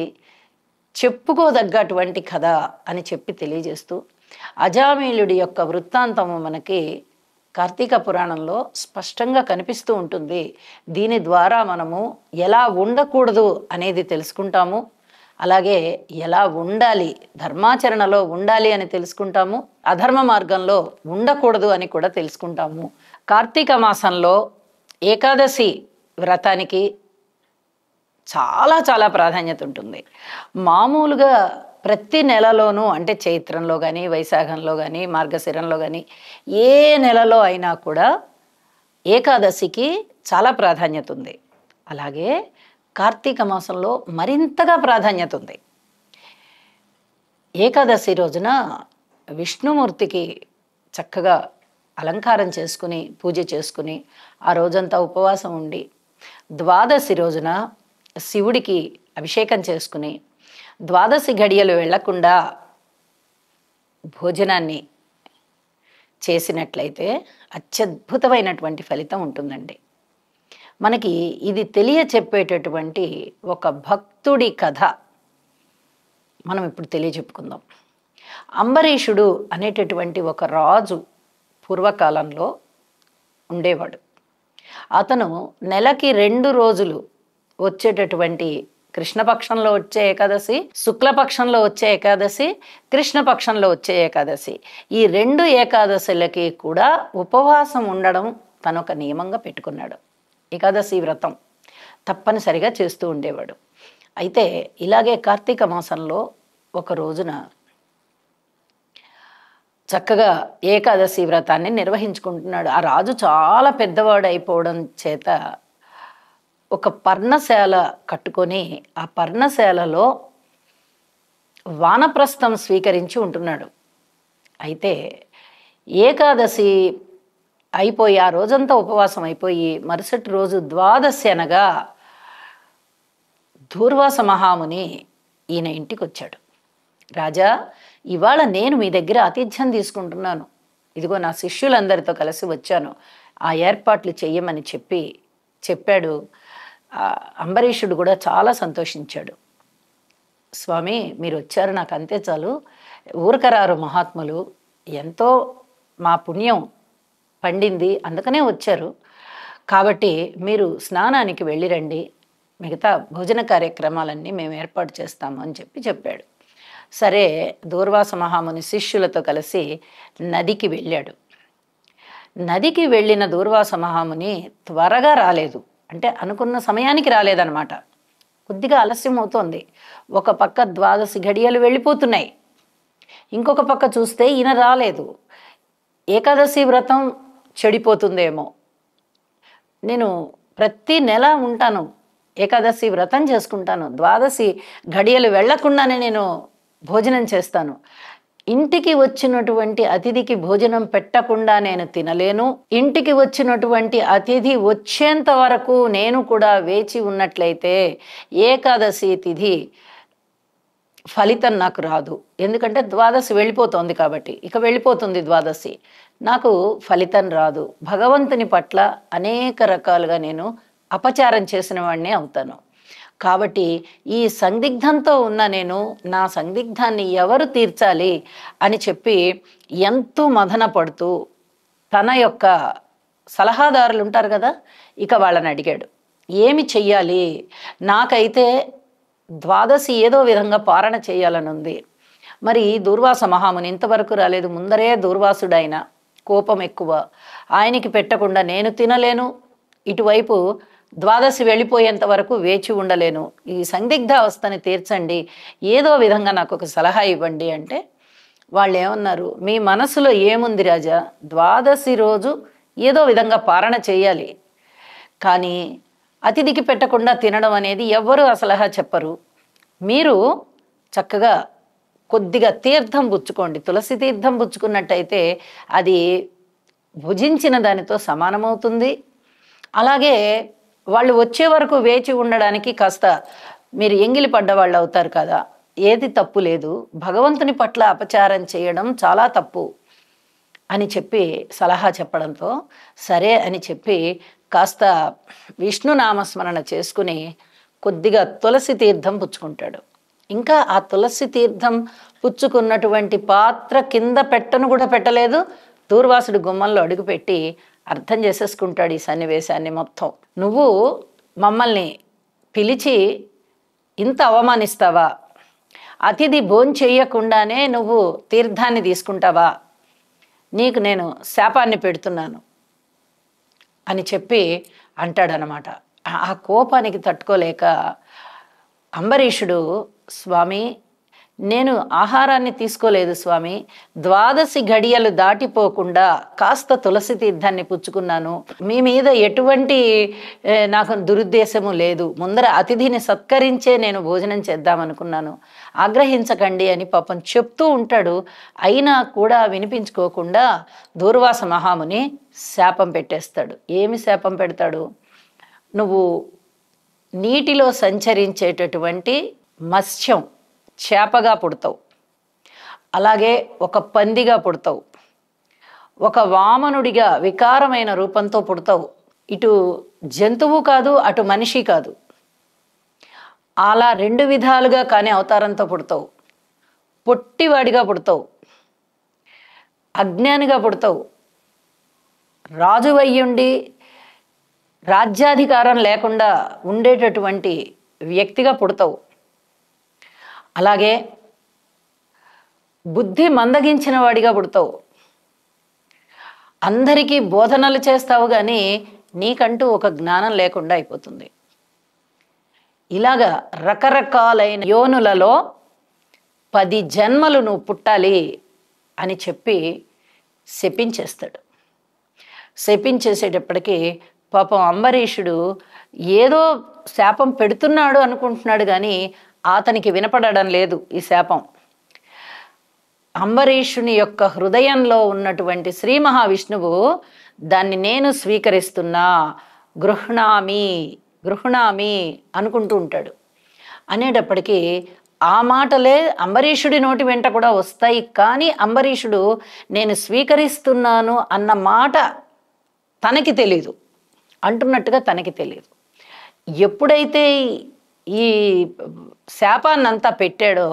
చెప్పుకోదగ్గటువంటి కథ అని చెప్పి తెలియజేస్తూ అజామిళుడి యొక్క వృత్తాంతము మనకి కార్తీక పురాణంలో స్పష్టంగా కనిపిస్తూ ఉంటుంది. దీని ద్వారా మనము ఎలా ఉండకూడదు అనేది తెలుసుకుంటాము. అలాగే ఎలా ఉండాలి, ధర్మాచరణలో ఉండాలి అని తెలుసుకుంటాము, అధర్మ మార్గంలో ఉండకూడదు అని కూడా తెలుసుకుంటాము. కార్తీక మాసంలో ఏకాదశి వ్రతానికి చాలా చాలా ప్రాధాన్యత ఉంటుంది. మామూలుగా ప్రతి నెలలోనూ, అంటే చైత్రంలో కానీ, వైశాఖంలో కానీ, మార్గశిరంలో కానీ, ఏ నెలలో అయినా కూడా ఏకాదశికి చాలా ప్రాధాన్యత ఉంది. అలాగే కార్తీక మాసంలో మరింతగా ప్రాధాన్యత ఉంది. ఏకాదశి రోజున విష్ణుమూర్తికి చక్కగా అలంకారం చేసుకుని, పూజ చేసుకుని, ఆ రోజంతా ఉపవాసం ఉండి, ద్వాదశి రోజున శివుడికి అభిషేకం చేసుకుని, ద్వాదశి ఘడియలు వెళ్లకుండా భోజనాన్ని చేసినట్లయితే అత్యద్భుతమైనటువంటి ఫలితం ఉంటుందండి. మనకి ఇది తెలియచెప్పేటటువంటి ఒక భక్తుడి కథ మనం ఇప్పుడు తెలియచెప్పుకుందాం. అంబరీషుడు అనేటటువంటి ఒక రాజు పూర్వకాలంలో ఉండేవాడు. అతను నెలకి 2 రోజులు వచ్చేటటువంటి కృష్ణపక్షంలో వచ్చే ఏకాదశి, శుక్లపక్షంలో వచ్చే ఏకాదశి, కృష్ణపక్షంలో వచ్చే ఏకాదశి, ఈ 2 ఏకాదశులకి కూడా ఉపవాసం ఉండడం తను ఒక నియమంగా పెట్టుకున్నాడు. ఏకాదశి వ్రతం తప్పనిసరిగా చేస్తూ ఉండేవాడు. అయితే ఇలాగే కార్తీక మాసంలో ఒక రోజున చక్కగా ఏకాదశి వ్రతాన్ని నిర్వహించుకుంటున్నాడు. ఆ రాజు చాలా పెద్దవాడు అయిపోవడం చేత ఒక పర్ణశాల కట్టుకొని ఆ పర్ణశాలలో వానప్రస్థం స్వీకరించి ఉంటున్నాడు. అయితే ఏకాదశి అయిపోయి, ఆ రోజంతా ఉపవాసం అయిపోయి, మరుసటి రోజు ద్వాదశి అనగా దూర్వాస మహాముని ఈయన ఇంటికి వచ్చాడు. రాజా, ఇవాళ నేను మీ దగ్గర ఆతిథ్యం తీసుకుంటున్నాను, ఇదిగో నా శిష్యులందరితో కలిసి వచ్చాను, ఆ ఏర్పాట్లు చెయ్యమని చెప్పాడు. అంబరీషుడు కూడా చాలా సంతోషించాడు. స్వామి, మీరు వచ్చారు, నాకు అంతే చాలు, ఊరకరారు మహాత్ములు, ఎంతో మా పుణ్యం పండింది, అందుకనే వచ్చారు, కాబట్టి మీరు స్నానానికి వెళ్ళిరండి, మిగతా భోజన కార్యక్రమాలన్నీ మేము ఏర్పాటు చేస్తాము అని చెప్పాడు. సరే, దూర్వాస మహాముని శిష్యులతో కలిసి నదికి వెళ్ళాడు. నదికి వెళ్ళిన దూర్వాస మహాముని త్వరగా రాలేదు, అంటే అనుకున్న సమయానికి రాలేదన్నమాట. కొద్దిగా ఆలస్యం అవుతోంది. ఒక పక్క ద్వాదశి ఘడియలు వెళ్ళిపోతున్నాయి, ఇంకొక పక్క చూస్తే ఈయన రాలేదు. ఏకాదశి వ్రతం చెడిపోతుందేమో, నేను ప్రతి నెల ఉంటాను, ఏకాదశి వ్రతం చేసుకుంటాను, ద్వాదశి ఘడియలు వెళ్లకుండానే నేను భోజనం చేస్తాను, ఇంటికి వచ్చినటువంటి అతిథికి భోజనం పెట్టకుండా నేను తినలేను, ఇంటికి వచ్చినటువంటి అతిథి వచ్చేంత వరకు నేను కూడా వేచి ఉన్నట్లయితే ఏకాదశి తిథి ఫలితం నాకు రాదు, ఎందుకంటే ద్వాదశి వెళ్ళిపోతోంది కాబట్టి, ఇక వెళ్ళిపోతుంది ద్వాదశి, నాకు ఫలితం రాదు, భగవంతుని పట్ల అనేక రకాలుగా నేను అపచారం చేసిన వాడినే అవుతాను, కాబట్టి ఈ సందిగ్ధంతో ఉన్న నేను నా సందిగ్ధాన్ని ఎవరు తీర్చాలి అని చెప్పి ఎంతో మదన పడుతూ తన యొక్క సలహాదారులు ఉంటారు కదా, ఇక వాళ్ళని అడిగాడు, ఏమి చెయ్యాలి, నాకైతే ద్వాదశి ఏదో విధంగా పారణ చేయాలని ఉంది, మరి దూర్వాస మహాముని ఇంతవరకు రాలేదు, ముందరే దూర్వాసుడైన కోపం ఎక్కువ, ఆయనకి పెట్టకుండా నేను తినలేను, ఇటువైపు ద్వాదశి వెళ్ళిపోయేంత వరకు వేచి ఉండలేను, ఈ సందిగ్ధ అవస్థని తీర్చండి, ఏదో విధంగా నాకు ఒక సలహా ఇవ్వండి అంటే వాళ్ళు ఏమన్నారు, మీ మనసులో ఏముంది రాజా, ద్వాదశి రోజు ఏదో విధంగా పారణ చేయాలి, కానీ అతిథికి పెట్టకుండా తినడం అనేది ఎవ్వరూ ఆ సలహా చెప్పరు, మీరు చక్కగా కొద్దిగా తీర్థం పుచ్చుకోండి, తులసి తీర్థం పుచ్చుకున్నట్టయితే అది భుజించిన దానితో సమానమవుతుంది, అలాగే వాళ్ళు వచ్చే వరకు వేచి ఉండడానికి కాస్త మీరు ఎంగిలి పడ్డవాళ్ళు అవుతారు కదా, ఏది తప్పు లేదు, భగవంతుని పట్ల అపచారం చేయడం చాలా తప్పు అని చెప్పి సలహా చెప్పడంతో సరే అని చెప్పి కాస్త విష్ణు నామస్మరణ చేసుకుని కొద్దిగా తులసి తీర్థం పుచ్చుకుంటాడు. ఇంకా ఆ తులసి తీర్థం పుచ్చుకున్నటువంటి పాత్ర కింద పెట్టను కూడా పెట్టలేదు, దూర్వాసుడు గుమ్మంలో అడుగుపెట్టి అర్థం చేసేసుకుంటాడు ఈ సన్నివేశాన్ని మొత్తం. నువ్వు మమ్మల్ని పిలిచి ఇంత అవమానిస్తావా, అతిథి భోంచెయ్యకుండానే నువ్వు తీర్థాన్ని తీసుకుంటావా? నీకు నేను శాపాన్ని పెడుతున్నాను అని చెప్పి అంటాడనమాట. ఆ కోపానికి తట్టుకోలేక అంబరీషుడు, స్వామి నేను ఆహారాన్ని తీసుకోలేదు స్వామి, 12 గడియలు దాటిపోకుండా కాస్త తులసి తీర్థాన్ని పుచ్చుకున్నాను, మీ మీద ఎటువంటి నాకు దురుద్దేశము లేదు, ముందర అతిథిని సత్కరించే నేను భోజనం చేద్దామనుకున్నాను, ఆగ్రహించకండి అని పాపం చెప్తూ ఉంటాడు. అయినా కూడా వినిపించుకోకుండా దూర్వాస మహాముని శాపం పెట్టేస్తాడు. ఏమి శాపం పెడతాడు? నువ్వు నీటిలో సంచరించేటటువంటి మత్స్యం చేపగా పుడతావు, అలాగే ఒక పందిగా పుడతావు, ఒక వామనుడిగా వికారమైన రూపంతో పుడతావు, ఇటు జంతువు కాదు అటు మనిషి కాదు, అలా 2 విధాలుగా కానీ అవతారంతో పుడతావు, పొట్టివాడిగా పుడతావు, అజ్ఞానిగా పుడతావు, రాజువయ్యుండి రాజ్యాధికారం లేకుండా ఉండేటటువంటి వ్యక్తిగా పుడతావు, అలాగే బుద్ధి మందగించిన వాడిగా పుడతావు, అందరికీ బోధనలు చేస్తావు కానీ నీకంటూ ఒక జ్ఞానం లేకుండా అయిపోతుంది. ఇలాగా రకరకాలైన యోనులలో 10 జన్మలు నువ్వు పుట్టాలి అని చెప్పి శపించేస్తాడు. శపించేసేటప్పటికీ పాపం అంబరీషుడు ఏదో శాపం పెడుతున్నాడు అనుకుంటున్నాడు కానీ అతనికి వినపడడం లేదు ఈ శాపం. అంబరీషుని యొక్క హృదయంలో ఉన్నటువంటి శ్రీ మహావిష్ణువు దాన్ని నేను స్వీకరిస్తున్నా, గృహ్ణామి గృహ్ణామి అనుకుంటూ ఉంటాడు. అనేటప్పటికీ ఆ మాటలే అంబరీషుడి నోటి వెంట కూడా వస్తాయి, కానీ అంబరీషుడు నేను స్వీకరిస్తున్నాను అన్న మాట తనకి తెలీదు, అంటున్నట్టుగా తనకి తెలియదు. ఎప్పుడైతే ఈ శాపాన్నంతా పెట్టాడో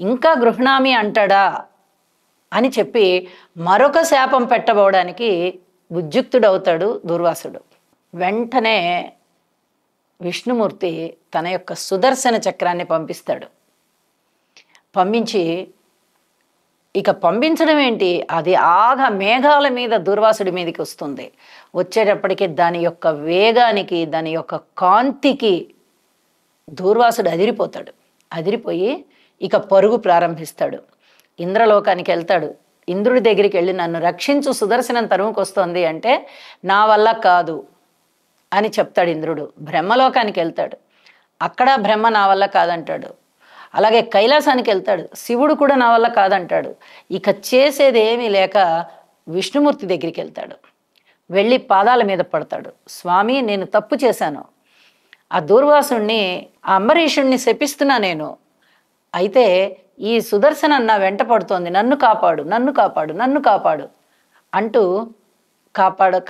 ఇంకా గృహ్ణామి అంటాడా అని చెప్పి మరొక శాపం పెట్టబోవడానికి ఉద్యుక్తుడవుతాడు దుర్వాసుడు. వెంటనే విష్ణుమూర్తి తన యొక్క సుదర్శన చక్రాన్ని పంపిస్తాడు. పంపించి ఇక పంపించడం ఏంటి, అది ఆగా మేఘాల మీద దుర్వాసుడి మీదకి వస్తుంది. వచ్చేటప్పటికి దాని యొక్క వేగానికి, దాని యొక్క కాంతికి దూర్వాసుడు అదిరిపోతాడు. అదిరిపోయి ఇక పరుగు ప్రారంభిస్తాడు. ఇంద్రలోకానికి వెళ్తాడు. ఇంద్రుడి దగ్గరికి వెళ్ళి నన్ను రక్షించు, సుదర్శనం తరుముకొస్తోంది అంటే నా వల్ల కాదు అని చెప్తాడు ఇంద్రుడు. బ్రహ్మలోకానికి వెళ్తాడు. అక్కడ బ్రహ్మ నా వల్ల కాదంటాడు. అలాగే కైలాసానికి వెళ్తాడు. శివుడు కూడా నా వల్ల కాదంటాడు. ఇక చేసేది ఏమీ లేక విష్ణుమూర్తి దగ్గరికి వెళ్తాడు. వెళ్ళి పాదాల మీద పడతాడు. స్వామి నేను తప్పు చేశాను, ఆ దూర్వాసుణ్ణి ఆ అంబరీషుణ్ణి శపిస్తున్నా నేను, అయితే ఈ సుదర్శనం నా వెంట పడుతోంది, నన్ను కాపాడు నన్ను కాపాడు నన్ను కాపాడు అంటూ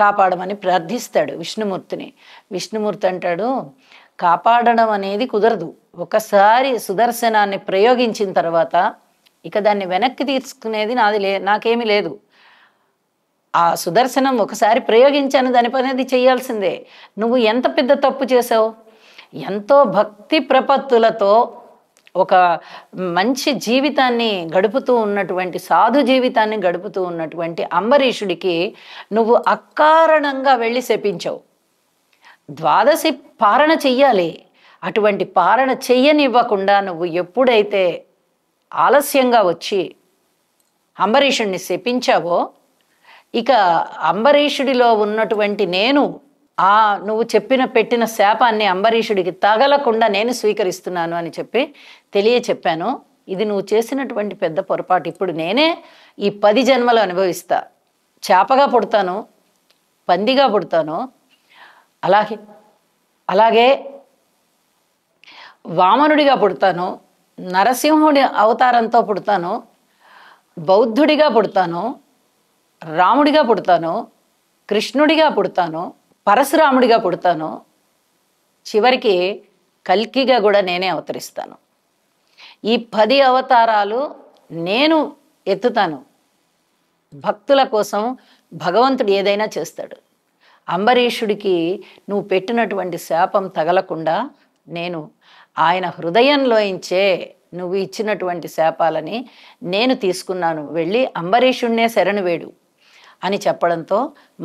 కాపాడమని ప్రార్థిస్తాడు విష్ణుమూర్తిని. విష్ణుమూర్తి అంటాడు కాపాడడం అనేది కుదరదు, ఒకసారి సుదర్శనాన్ని ప్రయోగించిన తర్వాత ఇక దాన్ని వెనక్కి తీసుకునేది నాకేమీ లేదు. ఆ సుదర్శనం ఒకసారి ప్రయోగించాను, దాని పని అది చేయాల్సిందే. నువ్వు ఎంత పెద్ద తప్పు చేసావు, ఎంతో భక్తి ప్రపత్తులతో ఒక మంచి జీవితాన్ని గడుపుతూ ఉన్నటువంటి, సాధు జీవితాన్ని గడుపుతూ ఉన్నటువంటి అంబరీషుడికి నువ్వు అకారణంగా వెళ్ళి శపించావు. 12 పారణ చెయ్యాలి, అటువంటి పారణ చెయ్యనివ్వకుండా నువ్వు ఎప్పుడైతే ఆలస్యంగా వచ్చి అంబరీషుడిని శపించావో, ఇక అంబరీషుడిలో ఉన్నటువంటి నేను నువ్వు పెట్టిన శాపాన్ని అంబరీషుడికి తగలకుండా నేను స్వీకరిస్తున్నాను అని చెప్పి చెప్పాను. ఇది నువ్వు చేసినటువంటి పెద్ద పొరపాటు. ఇప్పుడు నేనే ఈ 10 జన్మలు అనుభవిస్తా. చేపగా పుడతాను, పందిగా పుడతాను, అలాగే వామనుడిగా పుడతాను, నరసింహుడి అవతారంతో పుడతాను, బౌద్ధుడిగా పుడతాను, రాముడిగా పుడతాను, కృష్ణుడిగా పుడతాను, పరశురాముడిగా పుడతాను, చివరికి కల్కిగా కూడా నేనే అవతరిస్తాను. ఈ 10 అవతారాలు నేను ఎత్తుతాను. భక్తుల కోసం భగవంతుడు ఏదైనా చేస్తాడు. అంబరీషుడికి నువ్వు పెట్టినటువంటి శాపం తగలకుండా నేను ఆయన హృదయంలోంచే నువ్వు ఇచ్చినటువంటి శాపాలని నేను తీసుకున్నాను, వెళ్ళి అంబరీషుణ్ణే శరణు వేడు అని చెప్పడంతో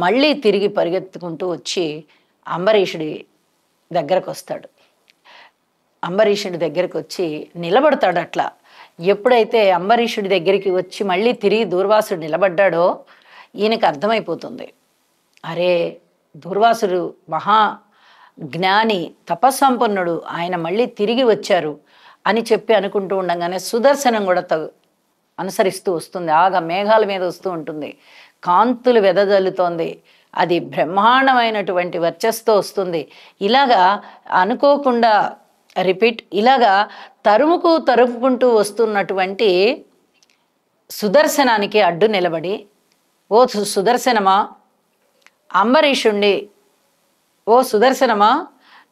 మళ్ళీ తిరిగి పరిగెత్తుకుంటూ వచ్చి అంబరీషుడి దగ్గరకు వస్తాడు. అంబరీషుడి దగ్గరికి వచ్చి నిలబడతాడు. అట్లా ఎప్పుడైతే అంబరీషుడి దగ్గరికి వచ్చి మళ్ళీ తిరిగి దూర్వాసుడు నిలబడ్డాడో ఈయనకి అర్థమైపోతుంది, అరే దూర్వాసుడు మహా జ్ఞాని, తపస్సంపన్నుడు, ఆయన మళ్ళీ తిరిగి వచ్చారు అని చెప్పి అనుకుంటూ ఉండగానే సుదర్శనం కూడా అనుసరిస్తూ వస్తుంది. ఆగా మేఘాల మీద వస్తూ ఉంటుంది, కాంతులు వెదజల్లుతోంది, అది బ్రహ్మాండమైనటువంటి వర్చస్తో వస్తుంది. ఇలాగా అనుకోకుండా ఇలాగా తరుముకుంటూ వస్తున్నటువంటి సుదర్శనానికి అడ్డు నిలబడి, ఓ సుదర్శనమా అంబరీషుణ్ణి, ఓ సుదర్శనమా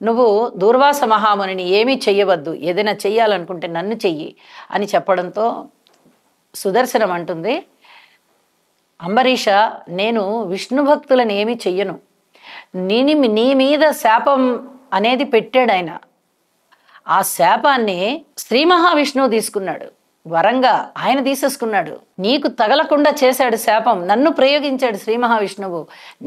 నువ్వు దూర్వాస మహామునిని ఏమీ చెయ్యవద్దు, ఏదైనా చెయ్యాలనుకుంటే నన్ను చెయ్యి అని చెప్పడంతో సుదర్శనం అంటుంది, అంబరీష నేను విష్ణు భక్తులను ఏమీ చెయ్యను, నీ మీద శాపం అనేది పెట్టాడు ఆయన. ఆ శాపాన్ని శ్రీ మహావిష్ణువు తీసుకున్నాడు, వరంగా ఆయన తీసేసుకున్నాడు. నీకు తగలకుండా చేశాడు శాపం, నన్ను ప్రయోగించాడు శ్రీ మహావిష్ణువు.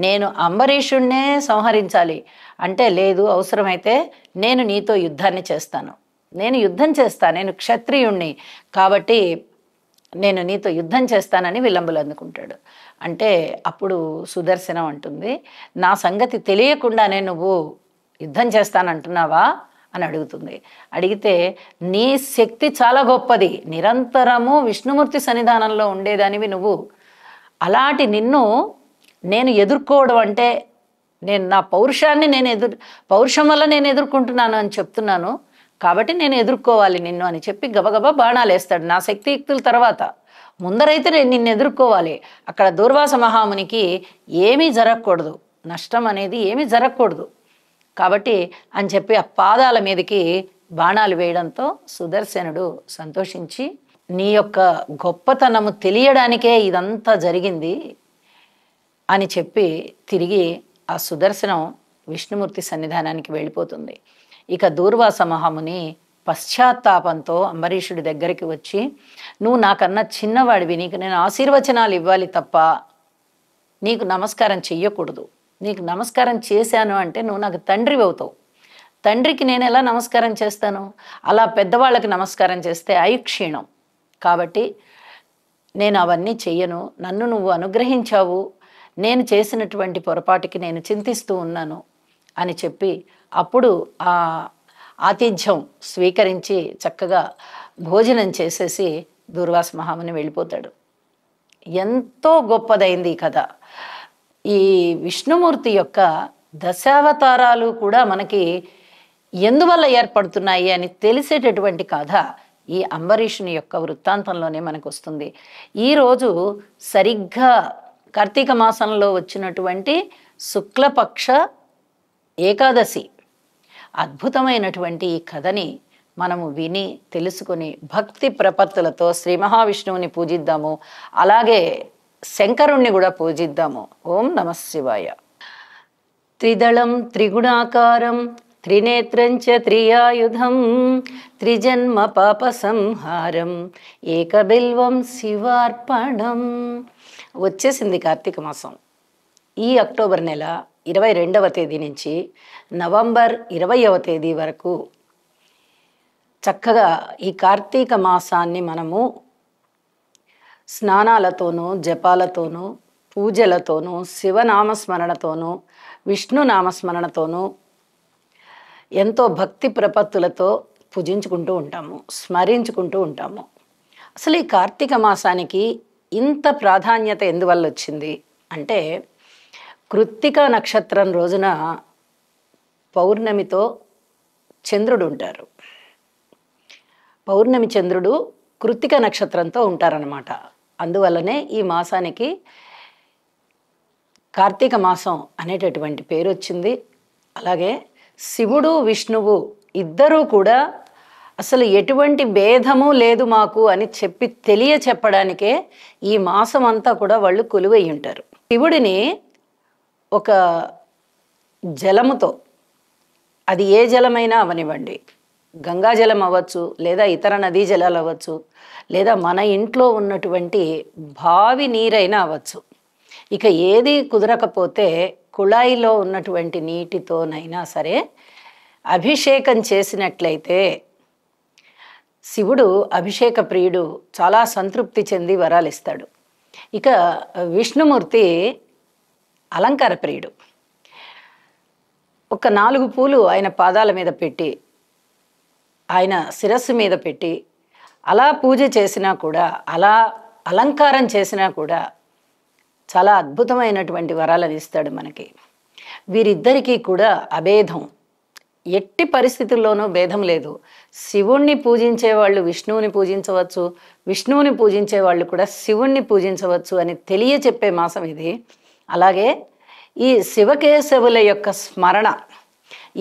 నేను అంబరీషుణ్ణే సంహరించాలి అంటే, లేదు అవసరమైతే నేను నీతో యుద్ధాన్ని చేస్తాను, నేను యుద్ధం చేస్తాను, నేను క్షత్రియుణ్ణి కాబట్టి నేను నీతో యుద్ధం చేస్తానని విలంబులు అందుకుంటాడు. అంటే అప్పుడు సుదర్శనం అంటుంది, నా సంగతి తెలియకుండానే నువ్వు యుద్ధం చేస్తానంటున్నావా అని అడుగుతుంది. అడిగితే నీ శక్తి చాలా గొప్పది, నిరంతరము విష్ణుమూర్తి సన్నిధానంలో ఉండేదానివి నువ్వు, అలాంటి నిన్ను నేను ఎదుర్కోవడం అంటే నేను నా పౌరుషాన్ని పౌరుషం వల్ల నేను ఎదుర్కొంటున్నాను అని చెప్తున్నాను, కాబట్టి నేను ఎదుర్కోవాలి నిన్ను అని చెప్పి గబగబా బాణాలు వేస్తాడు. నా శక్తియుక్తుల తర్వాత ముందరైతే నేను నిన్ను ఎదుర్కోవాలి, అక్కడ దూర్వాస మహామునికి ఏమీ జరగకూడదు, నష్టం అనేది ఏమీ జరగకూడదు కాబట్టి అని చెప్పి ఆ పాదాల మీదకి బాణాలు వేయడంతో సుదర్శనుడు సంతోషించి, నీ యొక్క గొప్పతనము తెలియడానికే ఇదంతా జరిగింది అని చెప్పి తిరిగి ఆ సుదర్శనం విష్ణుమూర్తి సన్నిధానానికి వెళ్ళిపోతుంది. ఇక దూర్వాస మహాముని పశ్చాత్తాపంతో అంబరీషుడి దగ్గరికి వచ్చి, నువ్వు నాకన్నా చిన్నవాడివి, నీకు నేను ఆశీర్వచనాలు ఇవ్వాలి తప్ప నీకు నమస్కారం చెయ్యకూడదు, నీకు నమస్కారం చేశాను అంటే నువ్వు నాకు తండ్రివి అవుతావు, తండ్రికి నేను ఎలా నమస్కారం చేస్తాను, అలా పెద్దవాళ్ళకి నమస్కారం చేస్తే ఐక్షీణం, కాబట్టి నేను అవన్నీ చెయ్యను, నన్ను నువ్వు అనుగ్రహించావు, నేను చేసినటువంటి పొరపాటుకి నేను చింతిస్తూ ఉన్నాను అని చెప్పి అప్పుడు ఆ ఆతిథ్యం స్వీకరించి చక్కగా భోజనం చేసేసి దూర్వాస మహాముని వెళ్ళిపోతాడు. ఎంతో గొప్పదైంది ఈ కథ. ఈ విష్ణుమూర్తి యొక్క దశావతారాలు కూడా మనకి ఎందువల్ల ఏర్పడుతున్నాయి అని తెలిసేటటువంటి కథ ఈ అంబరీషుని యొక్క వృత్తాంతంలోనే మనకు వస్తుంది. ఈరోజు సరిగ్గా కార్తీక మాసంలో వచ్చినటువంటి శుక్లపక్ష ఏకాదశి, అద్భుతమైనటువంటి ఈ కథని మనము విని తెలుసుకొని భక్తి ప్రపత్తులతో శ్రీ మహావిష్ణువుని పూజిద్దాము, అలాగే శంకరుణ్ణి కూడా పూజిద్దాము. ఓం నమః శివాయ. త్రిదళం త్రిగుణాకారం త్రినేత్రంచ త్రియాయుధం త్రిజన్మ పాప సంహారం ఏకబిల్వం శివార్పణం. వచ్చేసింది కార్తీక మాసం. ఈ అక్టోబర్ నెల 22వ తేదీ నుంచి నవంబర్ 20వ తేదీ వరకు చక్కగా ఈ కార్తీక మాసాన్ని మనము స్నానాలతోనూ జపాలతోనూ పూజలతోనూ శివనామస్మరణతోనూ విష్ణు నామస్మరణతోనూ ఎంతో భక్తి ప్రపత్తులతో పూజించుకుంటూ ఉంటాము, స్మరించుకుంటూ ఉంటాము. అసలు ఈ కార్తీక మాసానికి ఇంత ప్రాధాన్యత ఎందువల్ల వచ్చింది అంటే, కృత్తిక నక్షత్రం రోజున పౌర్ణమితో చంద్రుడు ఉంటారు. పౌర్ణమి చంద్రుడు కృత్తిక నక్షత్రంతో ఉంటారన్నమాట. అందువల్లనే ఈ మాసానికి కార్తీక మాసం అనేటటువంటి పేరు వచ్చింది. అలాగే శివుడు విష్ణువు ఇద్దరూ కూడా అసలు ఎటువంటి భేదము లేదు మాకు అని చెప్పి చెప్పడానికే ఈ మాసం అంతా కూడా వాళ్ళు కొలువై ఉంటారు. శివుడిని ఒక జలముతో, అది ఏ జలమైనా అవనివ్వండి, గంగాజలం అవ్వచ్చు, లేదా ఇతర నదీ జలాలు అవ్వచ్చు, లేదా మన ఇంట్లో ఉన్నటువంటి బావి నీరైనా అవ్వచ్చు. ఇక ఏది కుదరకపోతే కుళాయిలో ఉన్నటువంటి నీటితోనైనా సరే అభిషేకం చేసినట్లయితే శివుడు అభిషేక ప్రియుడు, చాలా సంతృప్తి చెంది వరాలు ఇస్తాడు. ఇక విష్ణుమూర్తి అలంకార ప్రియుడు. ఒక 4 పూలు ఆయన పాదాల మీద పెట్టి, ఆయన శిరస్సు మీద పెట్టి అలా పూజ చేసినా కూడా, అలా అలంకారం చేసినా కూడా చాలా అద్భుతమైనటువంటి వరాలను ఇస్తాడు మనకి. వీరిద్దరికీ కూడా అభేదం, ఎట్టి పరిస్థితుల్లోనూ భేదం లేదు. శివుణ్ణి పూజించే వాళ్ళు విష్ణువుని పూజించవచ్చు, విష్ణువుని పూజించే వాళ్ళు కూడా శివుణ్ణి పూజించవచ్చు అని తెలియచెప్పే మాసం ఇది. అలాగే ఈ శివకేశవుల యొక్క స్మరణ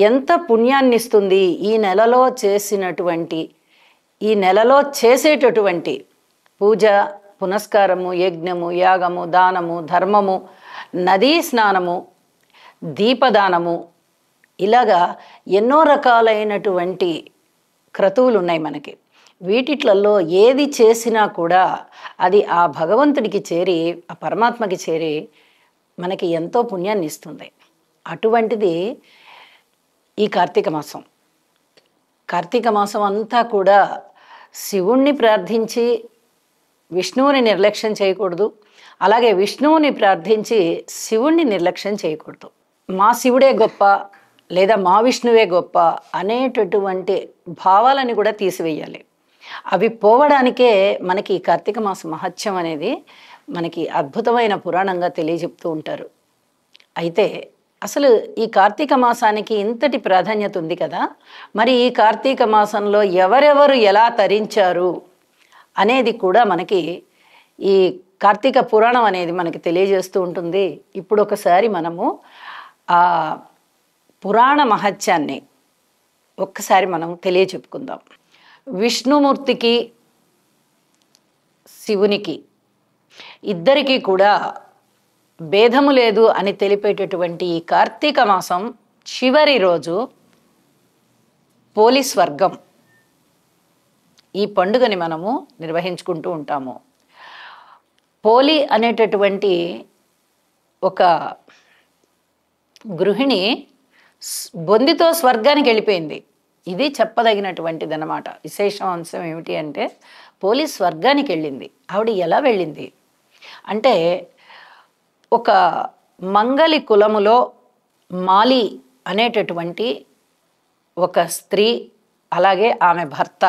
ఎంత పుణ్యాన్ని ఇస్తుంది. ఈ నెలలో చేసేటటువంటి పూజ, పునస్కారము, యజ్ఞము, యాగము, దానము, ధర్మము, నదీ స్నానము, దీపదానము, ఇలాగా ఎన్నో రకాలైనటువంటి క్రతువులు ఉన్నాయి మనకి. వీటిట్లలో ఏది చేసినా కూడా అది ఆ భగవంతుడికి చేరి, ఆ పరమాత్మకి చేరి మనకి ఎంతో పుణ్యాన్ని ఇస్తుంది. అటువంటిది ఈ కార్తీక మాసం. కార్తీక మాసం అంతా కూడా శివుణ్ణి ప్రార్థించి విష్ణువుని నిర్లక్ష్యం చేయకూడదు, అలాగే విష్ణువుని ప్రార్థించి శివుణ్ణి నిర్లక్ష్యం చేయకూడదు. మా శివుడే గొప్ప లేదా మా విష్ణువే గొప్ప అనేటటువంటి భావాలని కూడా తీసివేయాలి. అవి పోవడానికే మనకి ఈ కార్తీక మాస మహత్యం అనేది మనకి అద్భుతమైన పురాణంగా తెలియజెప్తూ ఉంటారు. అయితే అసలు ఈ కార్తీక మాసానికి ఇంతటి ప్రాధాన్యత ఉంది కదా, మరి ఈ కార్తీక మాసంలో ఎవరెవరు ఎలా తరించారు అనేది కూడా మనకి ఈ కార్తీక పురాణం అనేది మనకి తెలియజేస్తూ ఉంటుంది. ఇప్పుడు ఒకసారి మనము ఆ పురాణ మహత్యాన్ని ఒక్కసారి మనం తెలియచెప్పుకుందాం. విష్ణుమూర్తికి శివునికి ఇద్దరికీ కూడా భేదము లేదు అని తెలిపేటటువంటి ఈ కార్తీక మాసం చివరి రోజు పోలీస్ వర్గం ఈ పండుగని మనము నిర్వహించుకుంటూ ఉంటాము. పోలి అనేటటువంటి ఒక గృహిణి బొందితో స్వర్గానికి వెళ్ళిపోయింది. ఇది చెప్పదగినటువంటిది అన్నమాట. విశేషం అంశం ఏమిటి అంటే పోలీస్ స్వర్గానికి వెళ్ళింది. ఆవిడ ఎలా వెళ్ళింది అంటే, ఒక మంగలి కులములో మాలి అనేటటువంటి ఒక స్త్రీ, అలాగే ఆమె భర్త,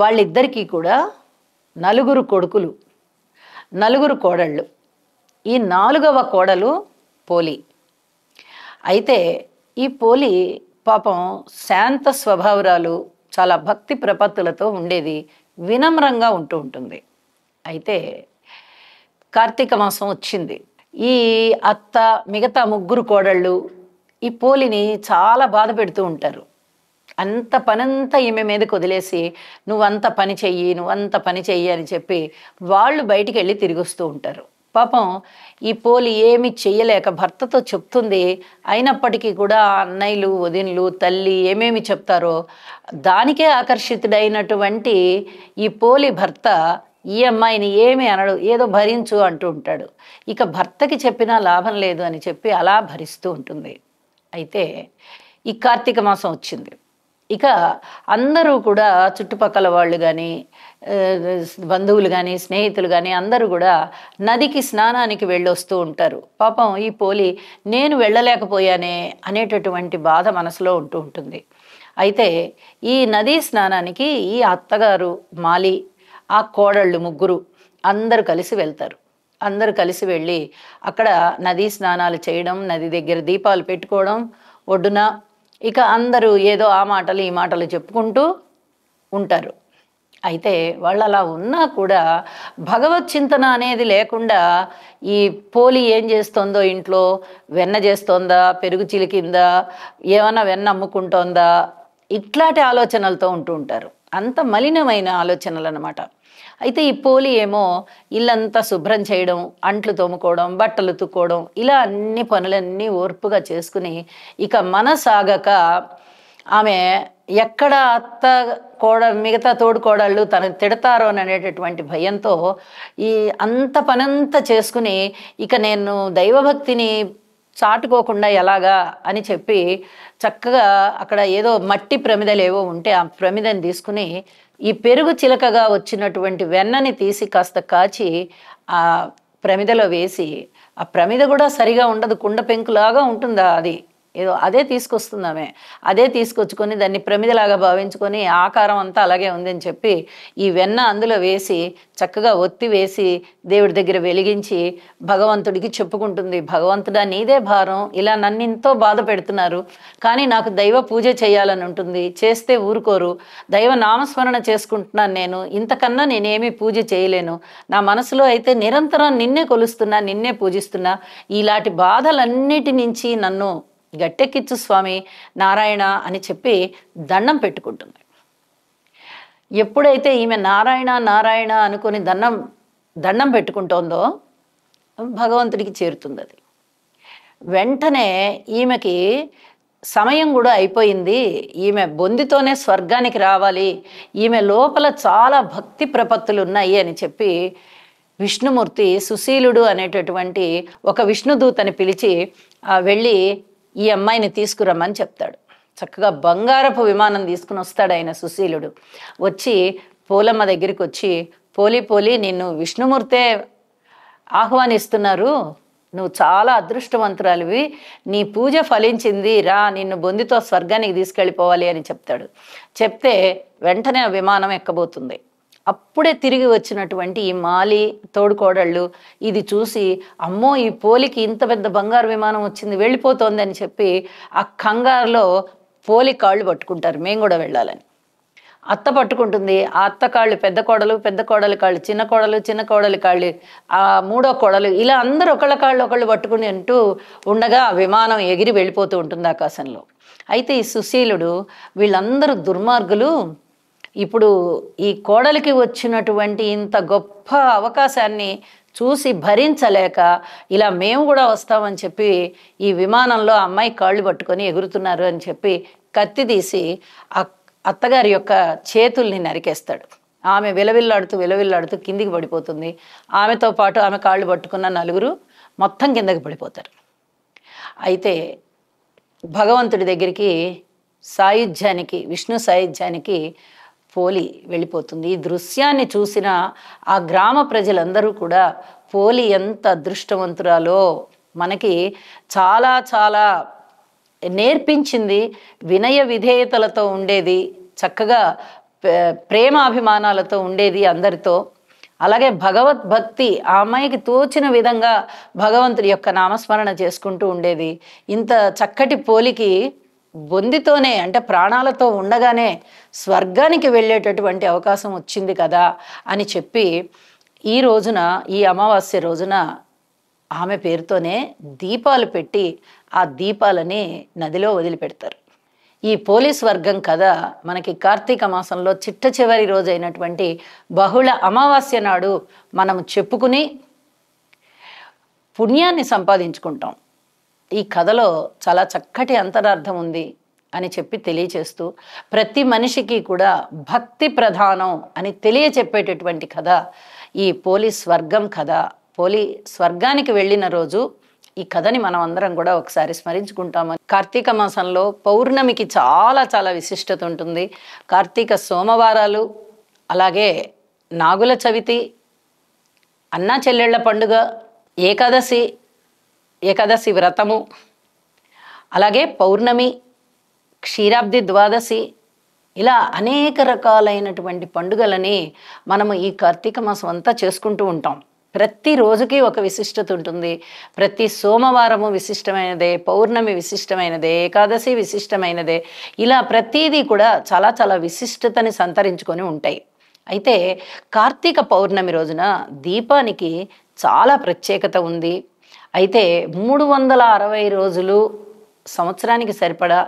వాళ్ళిద్దరికీ కూడా 4 కొడుకులు, 4 కోడళ్ళు. ఈ 4వ కోడలు పోలి. అయితే ఈ పోలి పాపం శాంత స్వభావరాలు, చాలా భక్తి ప్రపత్తులతో ఉండేది, వినమ్రంగా ఉంటూ ఉంటుంది. అయితే కార్తీక మాసం వచ్చింది. ఈ అత్త, మిగతా 3 కోడళ్ళు ఈ పోలిని చాలా బాధ పెడుతూ ఉంటారు. అంత పనంతా ఈమె మీదకి వదిలేసి నువ్వంత పని చెయ్యి అని చెప్పి వాళ్ళు బయటికి వెళ్ళి తిరిగి వస్తూ ఉంటారు. పాపం ఈ పోలి ఏమి చెయ్యలేక భర్తతో చెప్తుంది. అయినప్పటికీ కూడా అన్నయ్యలు, వదినలు, తల్లి ఏమేమి చెప్తారో దానికే ఆకర్షితుడైనటువంటి ఈ పోలి భర్త ఈ అమ్మాయిని ఏమి అనడు, ఏదో భరించు అంటూ ఉంటాడు. ఇక భర్తకి చెప్పినా లాభం లేదు అని చెప్పి అలా భరిస్తూ ఉంటుంది. అయితే ఈ కార్తీక మాసం వచ్చింది. ఇక అందరూ కూడా చుట్టుపక్కల వాళ్ళు కానీ, బంధువులు కానీ, స్నేహితులు కానీ అందరూ కూడా నదికి స్నానానికి వెళ్ళొస్తూ ఉంటారు. పాపం ఈ పోలి నేను వెళ్ళలేకపోయానే అనేటటువంటి బాధ మనసులో ఉంటూ ఉంటుంది. అయితే ఈ నదీ స్నానానికి ఈ అత్తగారు మాలి, ఆ కోడళ్ళు 3 అందరూ కలిసి వెళ్తారు. అందరూ కలిసి వెళ్ళి అక్కడ నదీ స్నానాలు చేయడం, నది దగ్గర దీపాలు పెట్టుకోవడం, ఒడ్డున ఇక అందరూ ఏదో ఆ మాటలు ఈ మాటలు చెప్పుకుంటూ ఉంటారు. అయితే వాళ్ళు అలా ఉన్నా కూడా భగవత్ చింతన అనేది లేకుండా ఈ పోలి ఏం చేస్తోందో, ఇంట్లో వెన్న చేస్తోందా, పెరుగు చిలికిందా, ఏమన్నా వెన్న అమ్ముకుంటోందా, ఇట్లాంటి ఆలోచనలతో ఉంటూ ఉంటారు. అంత మలినమైన ఆలోచనలు అన్నమాట. అయితే ఈ పోలి ఏమో ఇల్లంతా శుభ్రం చేయడం, అంట్లు తోముకోవడం, బట్టలు ఉతుక్కోవడం, ఇలా అన్ని పనులన్నీ ఓర్పుగా చేసుకుని ఇక మనసాగక ఆమె ఎక్కడ అత్త మిగతా తోడుకోడళ్ళు తనకు తిడతారో అని అనేటటువంటి భయంతో ఈ అంత పనంతా చేసుకుని ఇక నేను దైవభక్తిని చాటుకోకుండా ఎలాగా అని చెప్పి చక్కగా అక్కడ ఏదో మట్టి ప్రమిదలు ఏవో ఉంటే ఆ ప్రమిదని తీసుకుని ఈ పెరుగు చిలకగా వచ్చినటువంటి వెన్నని తీసి కాస్త కాచి ఆ ప్రమిదలో వేసి, ఆ ప్రమిద కూడా సరిగా ఉండదు, కుండ పెంకులాగా ఉంటుందా అది, ఏదో అదే తీసుకొస్తుందామే, అదే తీసుకొచ్చుకొని దాన్ని ప్రమిదలాగా భావించుకొని ఆకారం అంతా అలాగే ఉందని చెప్పి ఈ వెన్న అందులో వేసి చక్కగా ఒత్తి వేసి దేవుడి దగ్గర వెలిగించి భగవంతుడికి చెప్పుకుంటుంది, భగవంతుడా నీదే భారం, ఇలా నన్ను ఎంతో బాధ పెడుతున్నారు, కానీ నాకు దైవ పూజ చేయాలని ఉంటుంది, చేస్తే ఊరుకోరు, దైవ నామస్మరణ చేసుకుంటున్నాను, నేను ఇంతకన్నా నేనేమీ పూజ చేయలేను, నా మనసులో అయితే నిరంతరం నిన్నే కొలుస్తున్నా, నిన్నే పూజిస్తున్నా, ఇలాంటి బాధలన్నిటి నుంచి నన్ను గట్టెక్కిచ్చు స్వామి నారాయణ అని చెప్పి దండం పెట్టుకుంటుంది. ఎప్పుడైతే ఈమె నారాయణ నారాయణ అనుకుని దండం పెట్టుకుంటోందో భగవంతుడికి చేరుతుంది అది. వెంటనే ఈమెకి సమయం కూడా అయిపోయింది, ఈమె బొందితోనే స్వర్గానికి రావాలి, ఈమె లోపల చాలా భక్తి ప్రపత్తులు ఉన్నాయి అని చెప్పి విష్ణుమూర్తి సుశీలుడు అనేటటువంటి ఒక విష్ణుదూతని పిలిచి వెళ్ళి ఈ అమ్మాయిని తీసుకురమ్మని చెప్తాడు. చక్కగా బంగారపు విమానం తీసుకుని వస్తాడు ఆయన సుశీలుడు. వచ్చి పోలమ్మ దగ్గరికి వచ్చి, పోలి నిన్ను విష్ణుమూర్తే ఆహ్వానిస్తున్నారు, నువ్వు చాలా అదృష్టవంతురాలివి, నీ పూజ ఫలించింది, రా నిన్ను బొందితో స్వర్గానికి తీసుకెళ్ళిపోవాలి అని చెప్తాడు. చెప్తే వెంటనే ఆ విమానం ఎక్కబోతుంది. అప్పుడే తిరిగి వచ్చినటువంటి ఈ మాలి తోడుకోడళ్ళు ఇది చూసి, అమ్మో ఈ పోలికి ఇంత పెద్ద బంగారు విమానం వచ్చింది, వెళ్ళిపోతోంది అని చెప్పి ఆ కంగారులో పోలి కాళ్ళు పట్టుకుంటారు, మేము కూడా వెళ్ళాలని. అత్త పట్టుకుంటుంది, ఆ అత్త కాళ్ళు పెద్ద కోడలి కాళ్ళు చిన్న కోడలి కాళ్ళు, ఆ మూడో కోడలు, ఇలా అందరూ ఒకళ్ళ కాళ్ళు ఒకళ్ళు పట్టుకుని అంటూ ఉండగా ఆ విమానం ఎగిరి వెళ్ళిపోతూ ఉంటుంది ఆకాశంలో. అయితే ఈ సుశీలుడు, వీళ్ళందరూ దుర్మార్గులు, ఇప్పుడు ఈ కోడలికి వచ్చినటువంటి ఇంత గొప్ప అవకాశాన్ని చూసి భరించలేక ఇలా మేము కూడా వస్తామని చెప్పి ఈ విమానంలో అమ్మాయి కాళ్ళు పట్టుకొని ఎగురుతున్నారు అని చెప్పి కత్తి తీసి ఆ అత్తగారి యొక్క చేతుల్ని నరికేస్తాడు. ఆమె విలవిల్లాడుతూ కిందికి పడిపోతుంది. ఆమెతో పాటు ఆమె కాళ్ళు పట్టుకున్న నలుగురు మొత్తం కిందకి పడిపోతారు. అయితే భగవంతుడి దగ్గరికి సాయుధ్యానికి, విష్ణు సాయుధ్యానికి పోలి వెళ్ళిపోతుంది. ఈ దృశ్యాన్ని చూసిన ఆ గ్రామ ప్రజలందరూ కూడా పోలి ఎంత అదృష్టవంతురాలో మనకి చాలా చాలా నేర్పించింది, వినయ విధేయతలతో ఉండేది, చక్కగా ప్రేమాభిమానాలతో ఉండేది అందరితో. అలాగే భగవద్భక్తి ఆ అమ్మాయికి తోచిన విధంగా భగవంతుడి యొక్క నామస్మరణ చేసుకుంటూ ఉండేది. ఇంత చక్కటి పోలికి బొందితోనే, అంటే ప్రాణాలతో ఉండగానే స్వర్గానికి వెళ్ళేటటువంటి అవకాశం వచ్చింది కదా అని చెప్పి ఈ రోజున, ఈ అమావాస్య రోజున ఆమె పేరుతోనే దీపాలు పెట్టి ఆ దీపాలని నదిలో వదిలిపెడతారు. ఈ పోలీస్ వర్గం కథ మనకి కార్తీక మాసంలో చిట్ట చివరి రోజు అయినటువంటి బహుళ అమావాస్య నాడు మనం చెప్పుకుని పుణ్యాన్ని సంపాదించుకుంటాం. ఈ కథలో చాలా చక్కటి అంతరార్థం ఉంది అని చెప్పి తెలియచేస్తూ, ప్రతి మనిషికి కూడా భక్తి ప్రధానం అని తెలియచెప్పేటటువంటి కథ ఈ పోలీస్ స్వర్గం కథ. స్వర్గానికి వెళ్ళిన రోజు ఈ కథని మనం అందరం కూడా ఒకసారి స్మరించుకుంటాము. కార్తీక మాసంలో పౌర్ణమికి చాలా చాలా విశిష్టత ఉంటుంది. కార్తీక సోమవారాలు, అలాగే నాగుల చవితి, అన్నా చెల్లెళ్ల పండుగ, ఏకాదశి వ్రతము, అలాగే పౌర్ణమి, క్షీరాబ్ది ద్వాదశి, ఇలా అనేక రకాలైనటువంటి పండుగలని మనము ఈ కార్తీక మాసం అంతా చేసుకుంటూ ఉంటాం. ప్రతి రోజుకి ఒక విశిష్టత ఉంటుంది. ప్రతి సోమవారము విశిష్టమైనదే, పౌర్ణమి విశిష్టమైనదే, ఏకాదశి విశిష్టమైనదే, ఇలా ప్రతిదీ కూడా చాలా చాలా విశిష్టతని సంతరించుకొని ఉంటాయి. అయితే కార్తీక పౌర్ణమి రోజున దీపానికి చాలా ప్రత్యేకత ఉంది. అయితే 360 రోజులు సంవత్సరానికి సరిపడా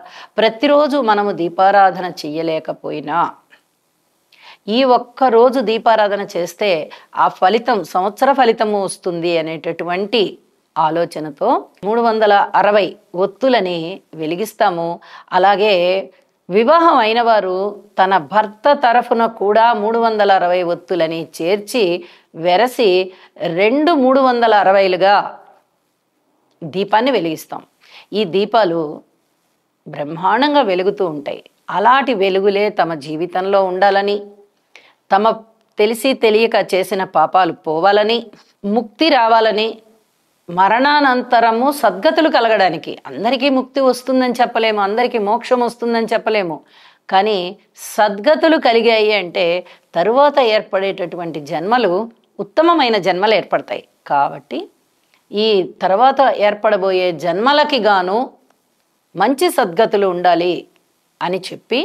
ప్రతిరోజు మనము దీపారాధన చెయ్యలేకపోయినా ఈ ఒక్కరోజు దీపారాధన చేస్తే ఆ ఫలితం, సంవత్సర ఫలితము వస్తుంది అనేటటువంటి ఆలోచనతో 360 ఒత్తులని వెలిగిస్తాము. అలాగే వివాహం అయిన వారు తన భర్త తరఫున కూడా 360 ఒత్తులని చేర్చి వెరసి 360లుగా దీపాన్ని వెలిగిస్తాం. ఈ దీపాలు బ్రహ్మాండంగా వెలుగుతూ ఉంటాయి. అలాంటి వెలుగులే తమ జీవితంలో ఉండాలని, తమ తెలిసి తెలియక చేసిన పాపాలు పోవాలని, ముక్తి రావాలని, మరణానంతరము సద్గతులు కలగడానికి. అందరికీ ముక్తి వస్తుందని చెప్పలేము, అందరికీ మోక్షం వస్తుందని చెప్పలేము, కానీ సద్గతులు కలిగాయి అంటే తరువాత ఏర్పడేటటువంటి జన్మలు ఉత్తమమైన జన్మలు ఏర్పడతాయి. కాబట్టి ఈ తర్వాత ఏర్పడబోయే జన్మలకి గాను మంచి సద్గతులు ఉండాలి అని చెప్పి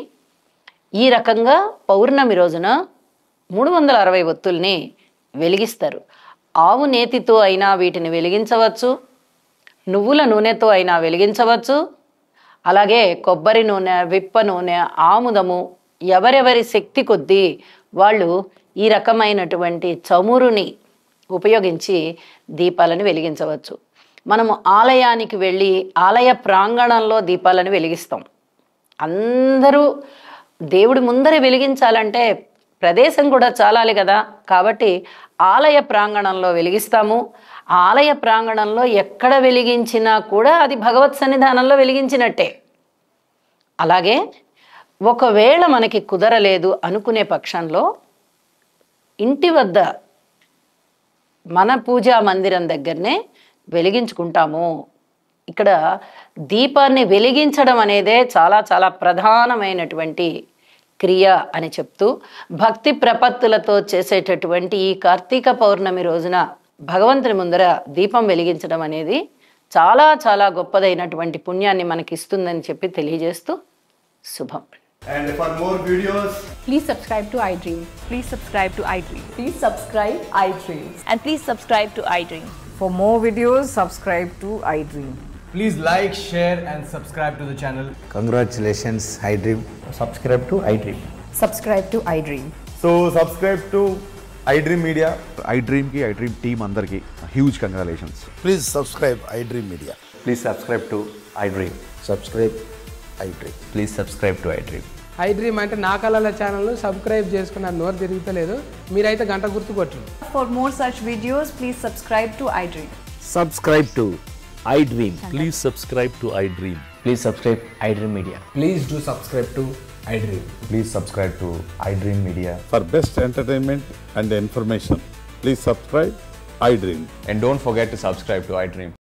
ఈ రకంగా పౌర్ణమి రోజున 360 ఒత్తుల్ని వెలిగిస్తారు. ఆవు నేతితో అయినా వీటిని వెలిగించవచ్చు, నువ్వుల నూనెతో అయినా వెలిగించవచ్చు, అలాగే కొబ్బరి నూనె, విప్ప నూనె, ఆముదము, ఎవరెవరి శక్తి కొద్దీ వాళ్ళు ఈ రకమైనటువంటి చమురుని ఉపయోగించి దీపాలను వెలిగించవచ్చు. మనము ఆలయానికి వెళ్ళి ఆలయ ప్రాంగణంలో దీపాలను వెలిగిస్తాం. అందరూ దేవుడి ముందర వెలిగించాలంటే ప్రదేశం కూడా చాలాలి కదా, కాబట్టి ఆలయ ప్రాంగణంలో వెలిగిస్తాము. ఆలయ ప్రాంగణంలో ఎక్కడ వెలిగించినా కూడా అది భగవత్ సన్నిధానంలో వెలిగించినట్టే. అలాగే ఒకవేళ మనకి కుదరలేదు అనుకునే పక్షంలో ఇంటి వద్ద మన పూజా మందిరం దగ్గరనే వెలిగించుకుంటాము. ఇక్కడ దీపాన్ని వెలిగించడం అనేదే చాలా చాలా ప్రధానమైనటువంటి క్రియ అని చెప్తూ, భక్తి ప్రపత్తులతో చేసేటటువంటి ఈ కార్తీక పౌర్ణమి రోజున భగవంతుని ముందర దీపం వెలిగించడం అనేది చాలా చాలా గొప్పదైనటువంటి పుణ్యాన్ని మనకి ఇస్తుందని చెప్పి తెలియజేస్తూ శుభం. And for more videos, please subscribe to iDream. Please subscribe to iDream. Please subscribe iDream. And please subscribe to iDream. For more videos, subscribe to iDream. please like, share and subscribe to the channel. Congratulations, iDream. Subscribe to iDream. Subscribe to iDream. So subscribe to iDream Media. iDream team andarki huge congratulations. Please subscribe iDream Media. Please subscribe to iDream. Subscribe iDream. Please subscribe to iDream. iDream అంటే నా కళల ఛానల్ను subscribe చేసుకున్న నోరు తిరుగుతలేదు, మీరైతే గంట గుర్తు కొట్టండి. For more such videos, please subscribe to iDream. Subscribe to iDream. Please subscribe to iDream. Please subscribe iDream Media. Please do subscribe to iDream. Please subscribe to iDream Media. For best entertainment and information, please subscribe iDream. And don't forget to subscribe to iDream.